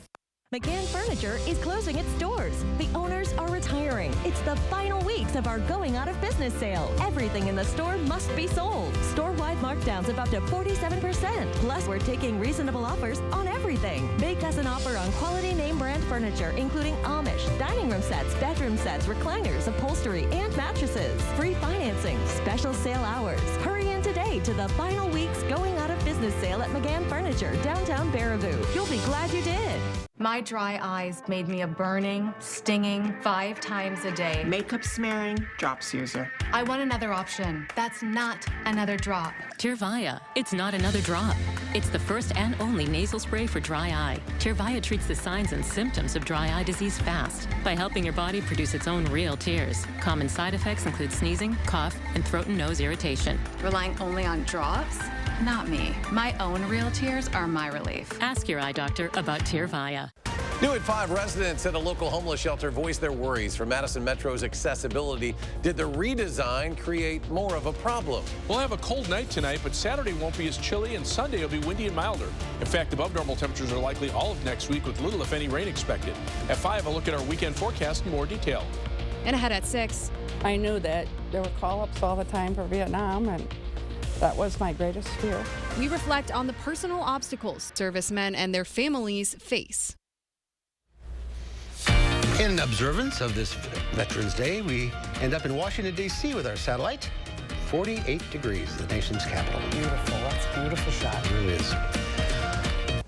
[SPEAKER 25] McGann Furniture is closing its doors. The owners are retiring. It's the final weeks of our going out of business sale. Everything in the store must be sold. Store-wide markdowns of up to 47%. Plus, we're taking reasonable offers on everything. Make us an offer on quality name brand furniture, including Amish, dining room sets, bedroom sets, recliners, upholstery, and mattresses. Free financing, special sale hours. Hurry in today to the final weeks going out of business sale at McGann Furniture, downtown Baraboo. You'll be glad you did.
[SPEAKER 26] My dry eyes made me a burning, stinging 5 times a day.
[SPEAKER 27] Makeup smearing, drops user.
[SPEAKER 26] I want another option. That's not another drop.
[SPEAKER 8] Tyrvaya. It's not another drop. It's the first and only nasal spray for dry eye. Tyrvaya treats the signs and symptoms of dry eye disease fast by helping your body produce its own real tears. Common side effects include sneezing, cough, and throat and nose irritation.
[SPEAKER 26] Relying only on drops? Not me. My own real tears are my relief.
[SPEAKER 8] Ask your eye doctor about Tyrvaya.
[SPEAKER 29] New at 5, residents at a local homeless shelter voiced their worries for Madison Metro's accessibility. Did the redesign create more of a problem?
[SPEAKER 21] We'll have a cold night tonight, but Saturday won't be as chilly, and Sunday will be windy and milder. In fact, above normal temperatures are likely all of next week with little, if any, rain expected. At 5, a look at our weekend forecast in more detail.
[SPEAKER 30] And ahead at 6.
[SPEAKER 31] I knew that there were call-ups all the time for Vietnam, and that was my greatest fear.
[SPEAKER 30] We reflect on the personal obstacles servicemen and their families face.
[SPEAKER 1] In observance of this Veterans Day, we end up in Washington, D.C. with our satellite. 48 degrees, the nation's capital.
[SPEAKER 2] Beautiful. That's a beautiful shot.
[SPEAKER 1] It really is.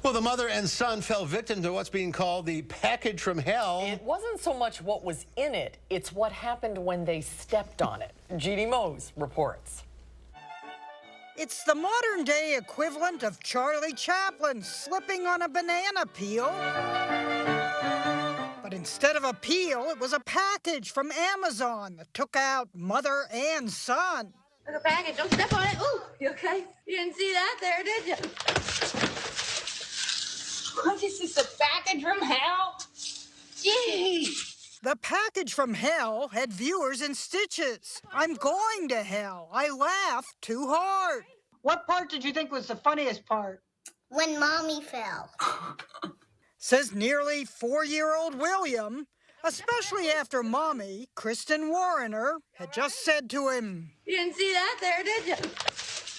[SPEAKER 1] Well, the mother and son fell victim to what's being called the package from hell.
[SPEAKER 2] It wasn't so much what was in it, it's what happened when they stepped on it. Jeannie Mose reports.
[SPEAKER 3] It's the modern-day equivalent of Charlie Chaplin slipping on a banana peel. But instead of a peel, it was a package from Amazon that took out mother and son.
[SPEAKER 5] Look, a package. Don't step on it. Ooh, you okay? You didn't see that there, did you? What is this, a package from hell? Gee!
[SPEAKER 3] The package from hell had viewers in stitches. I'm going to hell. I laughed too hard.
[SPEAKER 31] What part did you think was the funniest part?
[SPEAKER 5] When Mommy fell.
[SPEAKER 3] Says nearly 4-year-old William, especially after Mommy, Kristen Warrener, had just said to him,
[SPEAKER 5] You didn't see that there, did you?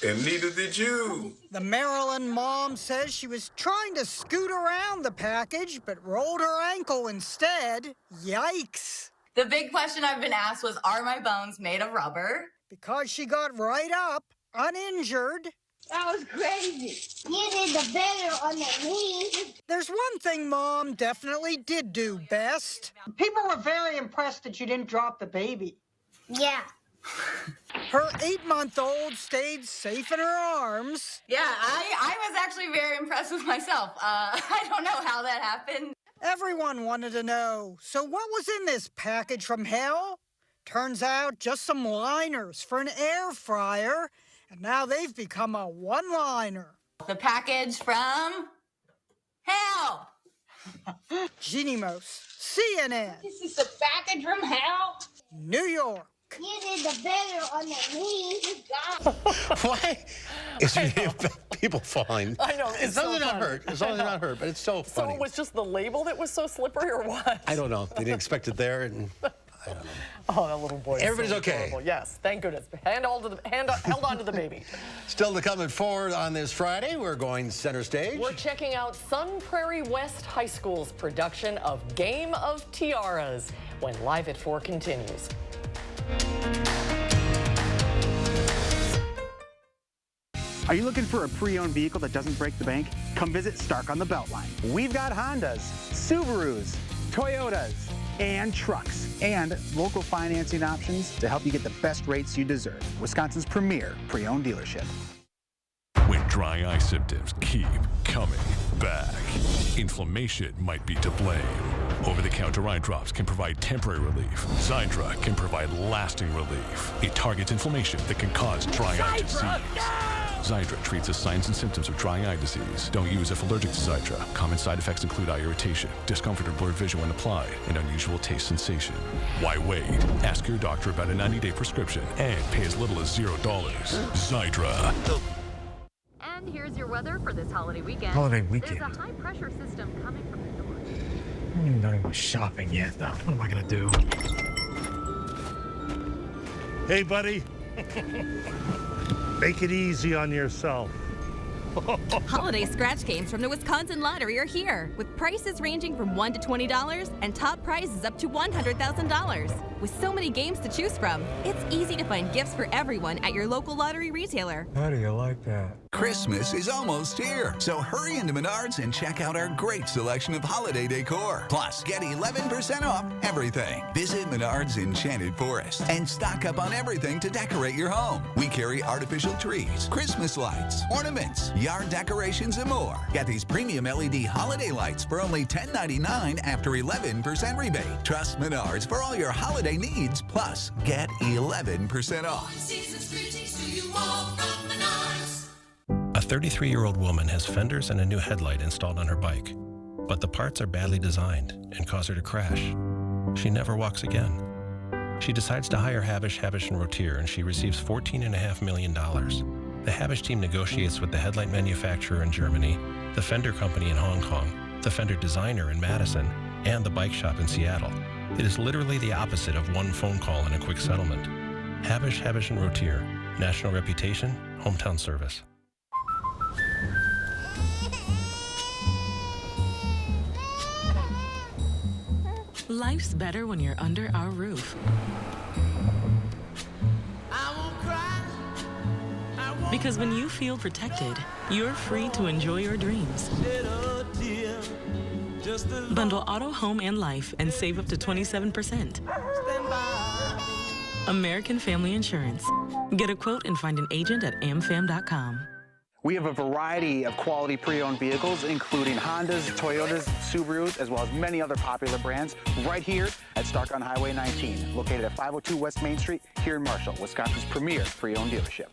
[SPEAKER 17] And neither did you.
[SPEAKER 3] The Maryland mom says she was trying to scoot around the package, but rolled her ankle instead. Yikes.
[SPEAKER 5] The big question I've been asked was, are my bones made of rubber?
[SPEAKER 3] Because she got right up, uninjured.
[SPEAKER 5] That was crazy. You did the better on the knee.
[SPEAKER 3] There's one thing Mom definitely did do best.
[SPEAKER 31] People were very impressed that you didn't drop the baby.
[SPEAKER 5] Yeah.
[SPEAKER 3] Her 8-month-old stayed safe in her arms.
[SPEAKER 5] Yeah, I was actually very impressed with myself. I don't know how that happened.
[SPEAKER 3] Everyone wanted to know, so what was in this package from hell? Turns out just some liners for an air fryer, and now they've become a one-liner.
[SPEAKER 5] The package from hell.
[SPEAKER 3] Jeannie Mose, CNN.
[SPEAKER 5] This is a package from hell.
[SPEAKER 3] New York.
[SPEAKER 5] You did the better on the knee.
[SPEAKER 1] Why is people falling?
[SPEAKER 2] I know.
[SPEAKER 1] As long as they're not hurt. As long as they're not hurt. But it's so funny.
[SPEAKER 2] So it was just the label that was so slippery, or what?
[SPEAKER 1] I don't know. They didn't expect it there, and I don't know.
[SPEAKER 2] Oh, that little boy.
[SPEAKER 1] Everybody's
[SPEAKER 2] so
[SPEAKER 1] okay.
[SPEAKER 2] adorable. Yes, thank goodness. Held on to the baby.
[SPEAKER 1] Still to come at 4 on this Friday, we're going center stage.
[SPEAKER 2] We're checking out Sun Prairie West High School's production of Game of Tiaras when Live at 4 continues.
[SPEAKER 11] Are you looking for a pre-owned vehicle that doesn't break the bank? Come visit Stark on the Beltline. We've got Hondas, Subarus, Toyotas, and trucks, and local financing options to help you get the best rates you deserve. Wisconsin's premier pre-owned dealership.
[SPEAKER 12] When dry eye symptoms keep coming back, inflammation might be to blame. Over-the-counter eye drops can provide temporary relief. Xiidra can provide lasting relief. It targets inflammation that can cause dry eye disease. Xiidra treats the signs and symptoms of dry eye disease. Don't use if allergic to Xiidra. Common side effects include eye irritation, discomfort or blurred vision when applied, and unusual taste sensation. Why wait? Ask your doctor about a 90-day prescription and pay as little as $0. Xiidra.
[SPEAKER 13] And here's your weather for this holiday weekend.
[SPEAKER 14] Holiday weekend?
[SPEAKER 13] There's a high-pressure system coming from the north.
[SPEAKER 14] I haven't even done any shopping yet, though. What am I gonna do?
[SPEAKER 15] Hey, buddy. Make it easy on yourself.
[SPEAKER 19] Holiday scratch games from the Wisconsin Lottery are here, with prices ranging from $1 to $20 and top prizes up to $100,000. With so many games to choose from, it's easy to find gifts for everyone at your local lottery retailer.
[SPEAKER 15] How do you like that?
[SPEAKER 20] Christmas is almost here, so hurry into Menards and check out our great selection of holiday decor. Plus, get 11% off everything. Visit Menards Enchanted Forest and stock up on everything to decorate your home. We carry artificial trees, Christmas lights, ornaments, yard decorations, and more. Get these premium LED holiday lights for only $10.99 after 11% rebate. Trust Menards for all your holiday needs. Plus, get 11% off.
[SPEAKER 22] A 33-year-old woman has fenders and a new headlight installed on her bike, but the parts are badly designed and cause her to crash. She never walks again. She decides to hire Habish, & Rotier, and she receives $14.5 million. The Habish team negotiates with the headlight manufacturer in Germany, the fender company in Hong Kong, the fender designer in Madison, and the bike shop in Seattle. It is literally the opposite of one phone call and a quick settlement. Habish, & Rotier. National reputation, hometown service.
[SPEAKER 8] Life's better when you're under our roof. Because when you feel protected, you're free to enjoy your dreams. Bundle auto, home, and life and save up to 27%. American Family Insurance. Get a quote and find an agent at amfam.com.
[SPEAKER 11] We have a variety of quality pre-owned vehicles, including Hondas, Toyotas, Subarus, as well as many other popular brands, right here at Stark on Highway 19, located at 502 West Main Street here in Marshall, Wisconsin's premier pre-owned dealership.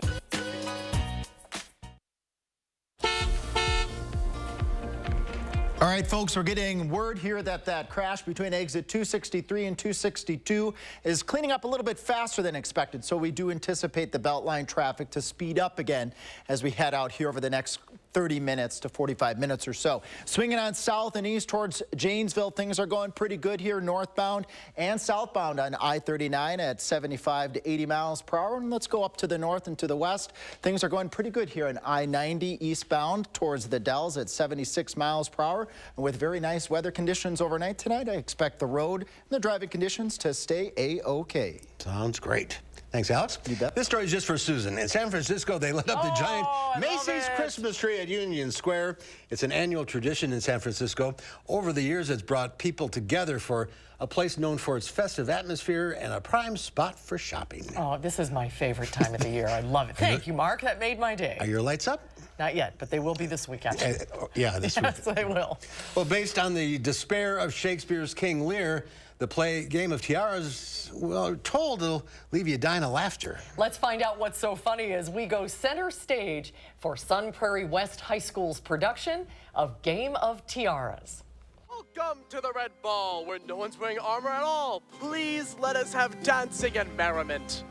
[SPEAKER 4] All right, folks, we're getting word here that that crash between exit 263 and 262 is cleaning up a little bit faster than expected, so we do anticipate the Beltline traffic to speed up again as we head out here over the next 30 minutes to 45 minutes or so. Swinging on south and east towards Janesville, things are going pretty good here northbound and southbound on I-39 at 75 to 80 miles per hour. And let's go up to the north and to the west. Things are going pretty good here on I-90 eastbound towards the Dells at 76 miles per hour. And with very nice weather conditions overnight tonight, I expect the road and the driving conditions to stay A-OK.
[SPEAKER 1] Sounds great. Thanks, Alex. You bet. This story is just for Susan. In San Francisco, they lit up the giant Macy's Christmas tree at Union Square. It's an annual tradition in San Francisco. Over the years, it's brought people together for a place known for its festive atmosphere and a prime spot for shopping.
[SPEAKER 2] Oh, this is my favorite time of the year. I love it. Thank you, Mark. That made my day.
[SPEAKER 1] Are your lights up?
[SPEAKER 2] Not yet, but they will be this week, actually.
[SPEAKER 1] Yeah, this week.
[SPEAKER 2] Yes, they will.
[SPEAKER 1] Well, based on the despair of Shakespeare's King Lear, the play Game of Tiaras, well, told it'll leave you dying of laughter.
[SPEAKER 2] Let's find out what's so funny as we go center stage for Sun Prairie West High School's production of Game of Tiaras.
[SPEAKER 6] Welcome to the Red Ball, where no one's wearing armor at all. Please let us have dancing and merriment.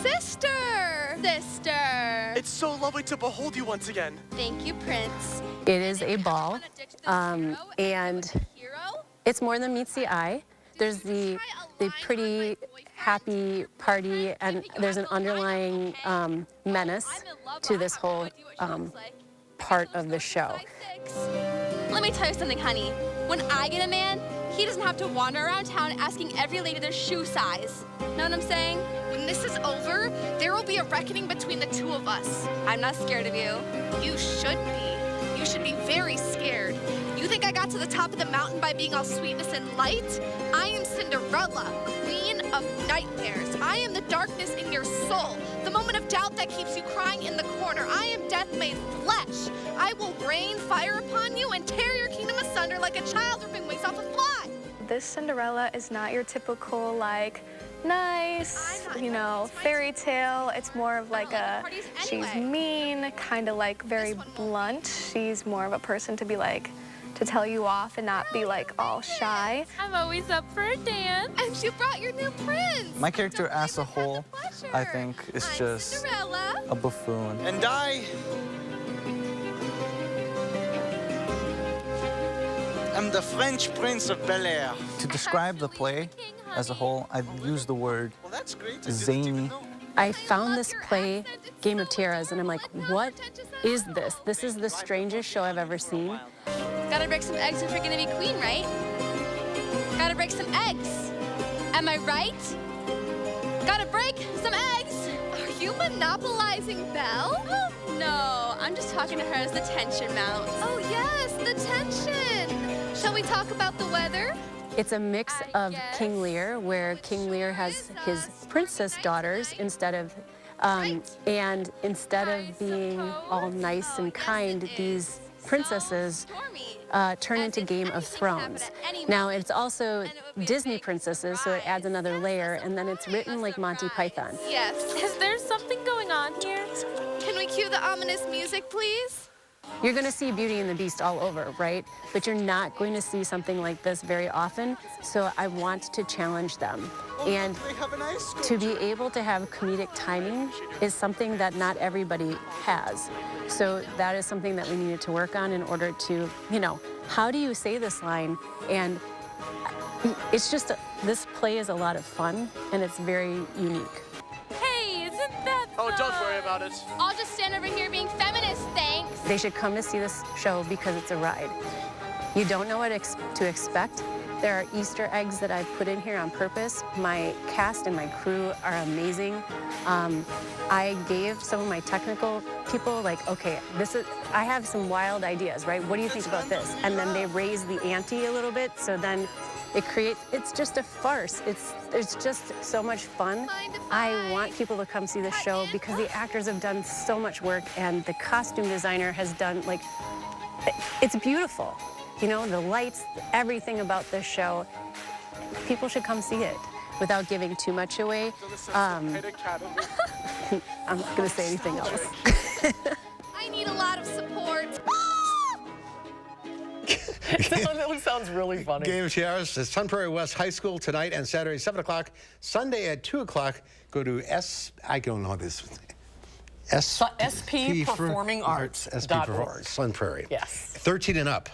[SPEAKER 7] Sister! Sister!
[SPEAKER 6] It's so lovely to behold you once again.
[SPEAKER 7] Thank you, Prince.
[SPEAKER 9] It is a ball, and it's more than meets the eye. There's the pretty happy party, and there's an underlying menace to this whole part of the show.
[SPEAKER 7] Let me tell you something, honey. When I get a man, he doesn't have to wander around town asking every lady their shoe size. Know what I'm saying? When this is over, there will be a reckoning between the two of us. I'm not scared of you. You should be. You should be very scared. You think I got to the top of the mountain by being all sweetness and light? I am Cinderella, queen of nightmares. I am the darkness in your soul, the moment of doubt that keeps you crying in the corner. I am death made flesh. I will rain fire upon you and tear your kingdom asunder like a child ripping wings off a fly.
[SPEAKER 10] This Cinderella is not your typical, like, nice, you know, fairy tale. It's more of like she's mean, kind of like very blunt. She's more of a person to be like, to tell you off and not be like all shy.
[SPEAKER 7] I'm always up for a dance. And you brought your new prince.
[SPEAKER 16] My character as a whole, I think, is just
[SPEAKER 7] Cinderella.
[SPEAKER 16] a buffoon.
[SPEAKER 6] And I am the French Prince of Bel-Air.
[SPEAKER 16] To describe the play as a whole, I'd use the word zany.
[SPEAKER 9] I found this play, Game of Tiaras, and I'm like, what is this? This is the strangest show I've ever seen.
[SPEAKER 7] Gotta break some eggs if you're gonna be queen, right? Gotta break some eggs. Am I right? Gotta break some eggs. Are you monopolizing Belle? No, I'm just talking to her as the tension mounts. Oh yes, the tension. Shall we talk about the weather?
[SPEAKER 9] It's a mix of King Lear, where King Lear has his princess daughters instead of, and instead of being all nice and kind, these princesses turn into Game of Thrones. Now, it's also Disney princesses, so it adds another layer, and then it's written like Monty Python.
[SPEAKER 7] Yes. Is there something going on here? Can we cue the ominous music, please?
[SPEAKER 9] You're going to see Beauty and the Beast all over, right? But you're not going to see something like this very often, so I want to challenge them. And to be able to have comedic timing is something that not everybody has. So that is something that we needed to work on in order to, you know, how do you say this line? And it's just, this play is a lot of fun, and it's very unique.
[SPEAKER 7] Hey, isn't that fun?
[SPEAKER 6] Oh, don't worry about it.
[SPEAKER 7] I'll just stand over here being feminist, thanks.
[SPEAKER 9] They should come to see this show because it's a ride. You don't know what to expect, There are Easter eggs that I put in here on purpose. My cast and my crew are amazing. I gave some of my technical people, like, okay, I have some wild ideas, right? What do you think about this? And then they raise the ante a little bit, so then it's just a farce. It's just so much fun. I want people to come see the show because the actors have done so much work and the costume designer has done, like, it's beautiful. You know, the lights, everything about this show. People should come see it without giving too much away. I'm not going to say anything else.
[SPEAKER 7] I need a lot of support.
[SPEAKER 2] That sounds really funny.
[SPEAKER 1] Game shares at Sun Prairie West High School tonight and Saturday, 7 o'clock. Sunday at 2 o'clock. Go to I don't know this.
[SPEAKER 2] SP Performing Arts.
[SPEAKER 1] SP Performing Arts, Sun Prairie.
[SPEAKER 2] Yes.
[SPEAKER 1] 13 and up.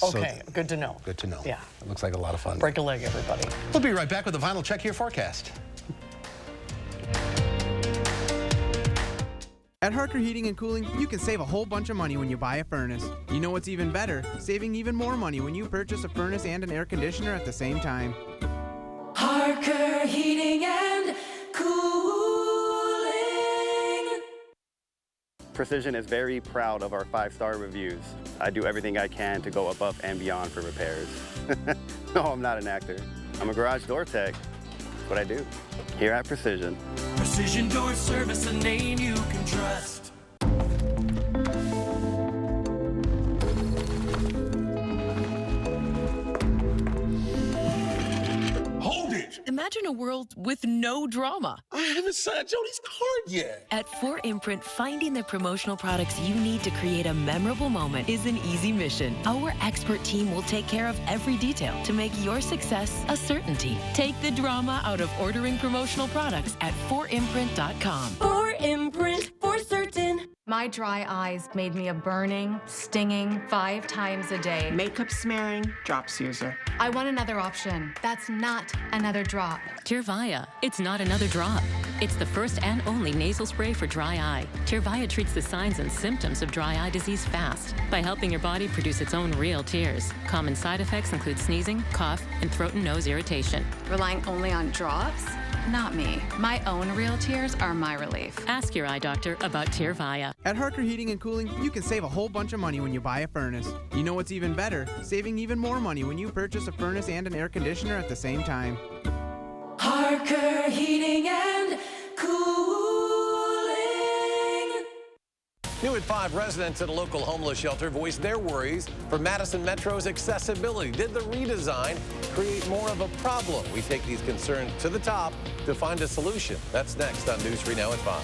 [SPEAKER 2] Okay, good to know.
[SPEAKER 1] Good to know.
[SPEAKER 2] Yeah.
[SPEAKER 1] It looks like a lot of fun.
[SPEAKER 2] Break a leg, everybody.
[SPEAKER 1] We'll be right back with the final check your forecast.
[SPEAKER 11] At Harker Heating and Cooling, you can save a whole bunch of money when you buy a furnace. You know what's even better? Saving even more money when you purchase a furnace and an air conditioner at the same time.
[SPEAKER 8] Harker Heating and Cooling.
[SPEAKER 17] Precision is very proud of our 5-star reviews. I do everything I can to go above and beyond for repairs. No, I'm not an actor. I'm a garage door tech. That's what I do here at Precision.
[SPEAKER 8] Precision Door Service, a name you can trust.
[SPEAKER 18] Hold it!
[SPEAKER 8] Imagine a world with no drama.
[SPEAKER 18] I haven't signed Jody's card yet.
[SPEAKER 8] At 4imprint, finding the promotional products you need to create a memorable moment is an easy mission. Our expert team will take care of every detail to make your success a certainty. Take the drama out of ordering promotional products at 4imprint.com.
[SPEAKER 21] 4imprint, for certain. My dry eyes made me a burning, stinging 5 times a day.
[SPEAKER 23] Makeup smearing, drops user.
[SPEAKER 21] I want another option. That's not another drop.
[SPEAKER 24] Tyrvaya. It's not another drop. It's the first and only nasal spray for dry eye. Tyrvaya treats the signs and symptoms of dry eye disease fast by helping your body produce its own real tears. Common side effects include sneezing, cough, and throat and nose irritation.
[SPEAKER 21] Relying only on drops? Not me. My own real tears are my relief.
[SPEAKER 24] Ask your eye doctor about Tyrvaya.
[SPEAKER 11] At Harker Heating and Cooling, you can save a whole bunch of money when you buy a furnace. You know what's even better? Saving even more money when you purchase a furnace and an air conditioner at the same time.
[SPEAKER 8] Harker Heating and Cooling.
[SPEAKER 25] New at 5, residents at a local homeless shelter voiced their worries for Madison Metro's accessibility. Did the redesign create more of a problem? We take these concerns to the top to find a solution. That's next on News 3 Now at 5.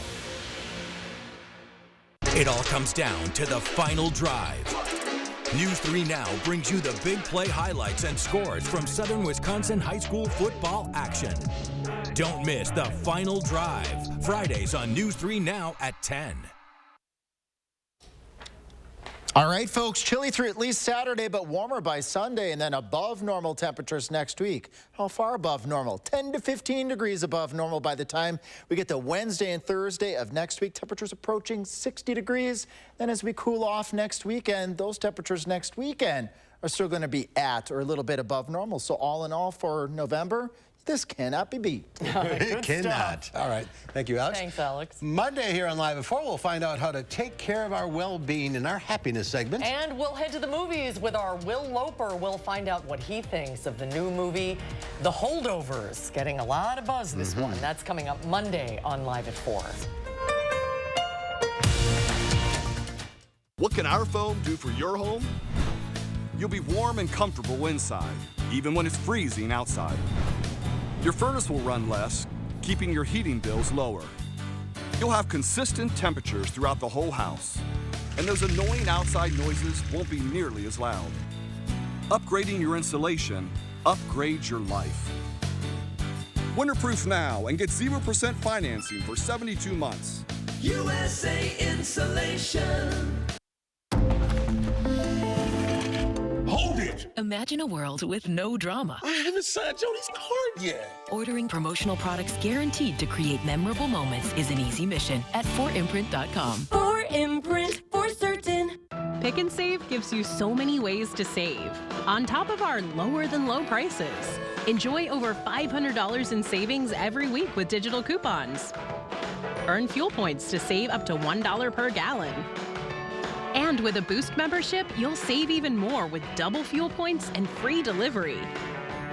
[SPEAKER 26] It all comes down to the final drive. News 3 Now brings you the big play highlights and scores from Southern Wisconsin high school football action. Don't miss the final drive. Fridays on News 3 Now at 10.
[SPEAKER 4] All right, folks, chilly through at least Saturday, but warmer by Sunday, and then above normal temperatures next week. How far above normal? 10 to 15 degrees above normal by the time we get to Wednesday and Thursday of next week. Temperatures approaching 60 degrees. Then as we cool off next weekend, those temperatures next weekend are still going to be at or a little bit above normal. So all in all for November, this cannot be beat.
[SPEAKER 1] It cannot. All right. Thank you, Alex.
[SPEAKER 2] Thanks, Alex.
[SPEAKER 1] Monday here on Live at 4, we'll find out how to take care of our well-being in our happiness segment.
[SPEAKER 2] And we'll head to the movies with our Will Loper. We'll find out what he thinks of the new movie, The Holdovers. Getting a lot of buzz, this one. That's coming up Monday on Live at 4.
[SPEAKER 27] What can our foam do for your home? You'll be warm and comfortable inside, even when it's freezing outside. Your furnace will run less, keeping your heating bills lower. You'll have consistent temperatures throughout the whole house, and those annoying outside noises won't be nearly as loud. Upgrading your insulation upgrades your life. Winterproof now and get 0% financing for 72 months.
[SPEAKER 8] USA Insulation.
[SPEAKER 18] Hold it!
[SPEAKER 8] Imagine a world with no drama.
[SPEAKER 18] I haven't signed Jody's card yet.
[SPEAKER 8] Ordering promotional products guaranteed to create memorable moments is an easy mission at 4imprint.com.
[SPEAKER 21] 4imprint, for certain.
[SPEAKER 3] Pick and Save gives you so many ways to save, on top of our lower-than-low prices. Enjoy over $500 in savings every week with digital coupons. Earn fuel points to save up to $1 per gallon. And with a Boost membership, you'll save even more with double fuel points and free delivery.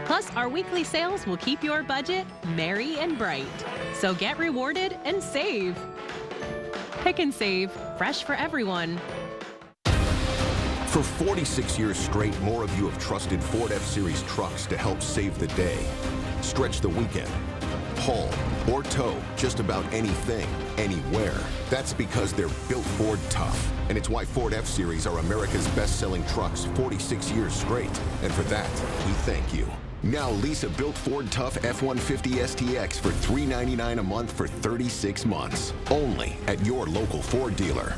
[SPEAKER 3] Plus, our weekly sales will keep your budget merry and bright. So get rewarded and save. Pick and Save, fresh for everyone.
[SPEAKER 5] For 46 years straight, more of you have trusted Ford F-Series trucks to help save the day. Stretch the weekend, haul, or tow just about anything, anywhere. That's because they're built Ford tough. And it's why Ford F-Series are America's best-selling trucks 46 years straight. And for that, we thank you. Now lease a built Ford Tough F-150 STX for $399 a month for 36 months. Only at your local Ford dealer.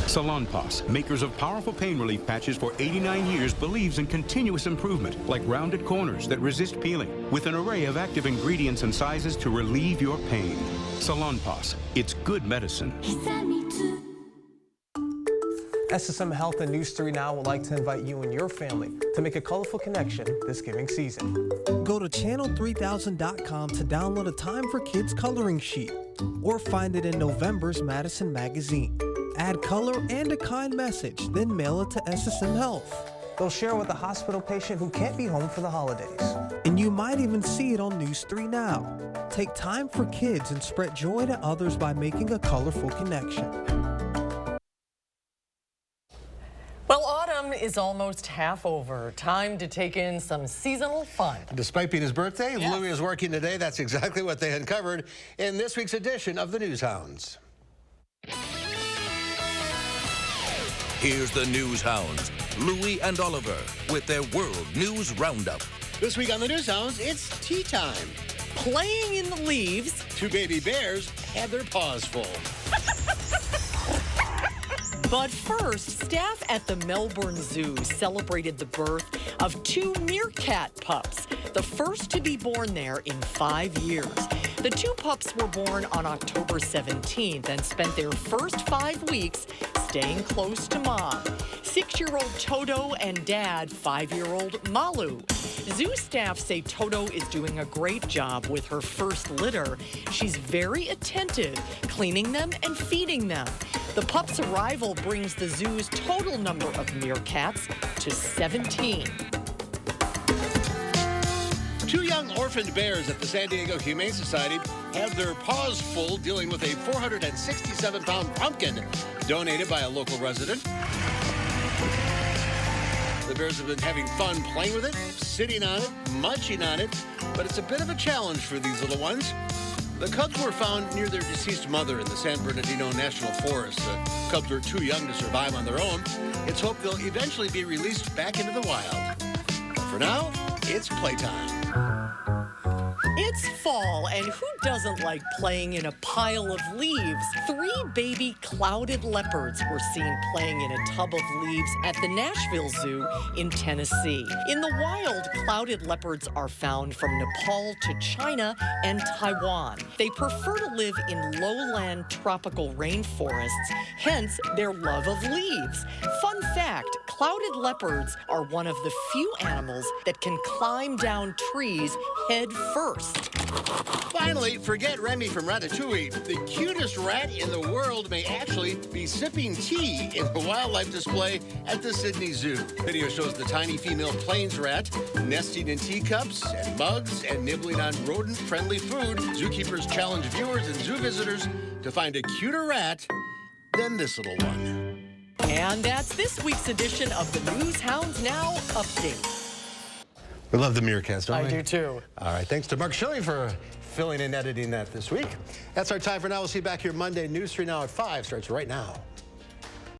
[SPEAKER 12] Salonpas, makers of powerful pain relief patches for 89 years, believes in continuous improvement, like rounded corners that resist peeling, with an array of active ingredients and sizes to relieve your pain. Salonpas, it's good medicine.
[SPEAKER 13] SSM Health and News 3 Now would like to invite you and your family to make a colorful connection this giving season.
[SPEAKER 14] Go to channel3000.com to download a Time for Kids coloring sheet, or find it in November's Madison magazine. Add color and a kind message, then mail it to SSM Health.
[SPEAKER 13] They'll share with a hospital patient who can't be home for the holidays.
[SPEAKER 14] And you might even see it on News 3 Now. Take time for kids and spread joy to others by making a colorful connection.
[SPEAKER 2] Well, autumn is almost half over. Time to take in some seasonal fun.
[SPEAKER 1] Despite being his birthday, yes. Louis is working today. That's exactly what they uncovered in this week's edition of the News Hounds.
[SPEAKER 26] Here's the News Hounds, Louis and Oliver, with their World News Roundup.
[SPEAKER 1] This week on the News Hounds, it's tea time.
[SPEAKER 2] Playing in the leaves.
[SPEAKER 1] 2 baby bears had their paws full.
[SPEAKER 2] But first, staff at the Melbourne Zoo celebrated the birth of 2 meerkat pups, the first to be born there in 5 years. The 2 pups were born on October 17th and spent their first 5 weeks staying close to mom. 6-year-old Toto and dad, 5-year-old Malu. Zoo staff say Toto is doing a great job with her first litter. She's very attentive, cleaning them and feeding them. The pups' arrival brings the zoo's total number of meerkats to 17.
[SPEAKER 1] 2 young orphaned bears at the San Diego Humane Society have their paws full dealing with a 467-pound pumpkin donated by a local resident. The bears have been having fun playing with it, sitting on it, munching on it, but it's a bit of a challenge for these little ones. The cubs were found near their deceased mother in the San Bernardino National Forest. The cubs were too young to survive on their own. It's hoped they'll eventually be released back into the wild. But for now, it's playtime.
[SPEAKER 2] It's fall, and who doesn't like playing in a pile of leaves? 3 baby clouded leopards were seen playing in a tub of leaves at the Nashville Zoo in Tennessee. In the wild, clouded leopards are found from Nepal to China and Taiwan. They prefer to live in lowland tropical rainforests, hence their love of leaves. Fun fact, clouded leopards are one of the few animals that can climb down trees head first.
[SPEAKER 1] Finally, forget Remy from Ratatouille. The cutest rat in the world may actually be sipping tea in a wildlife display at the Sydney Zoo. Video shows the tiny female plains rat nesting in teacups and mugs and nibbling on rodent-friendly food. Zookeepers challenge viewers and zoo visitors to find a cuter rat than this little one.
[SPEAKER 2] And that's this week's edition of the News Hounds Now Update.
[SPEAKER 1] We love the meerkats, don't we?
[SPEAKER 2] I do too.
[SPEAKER 1] All right, thanks to Mark Schilling for filling and editing that this week. That's our time for now. We'll see you back here Monday. News 3 Now at 5 starts right now.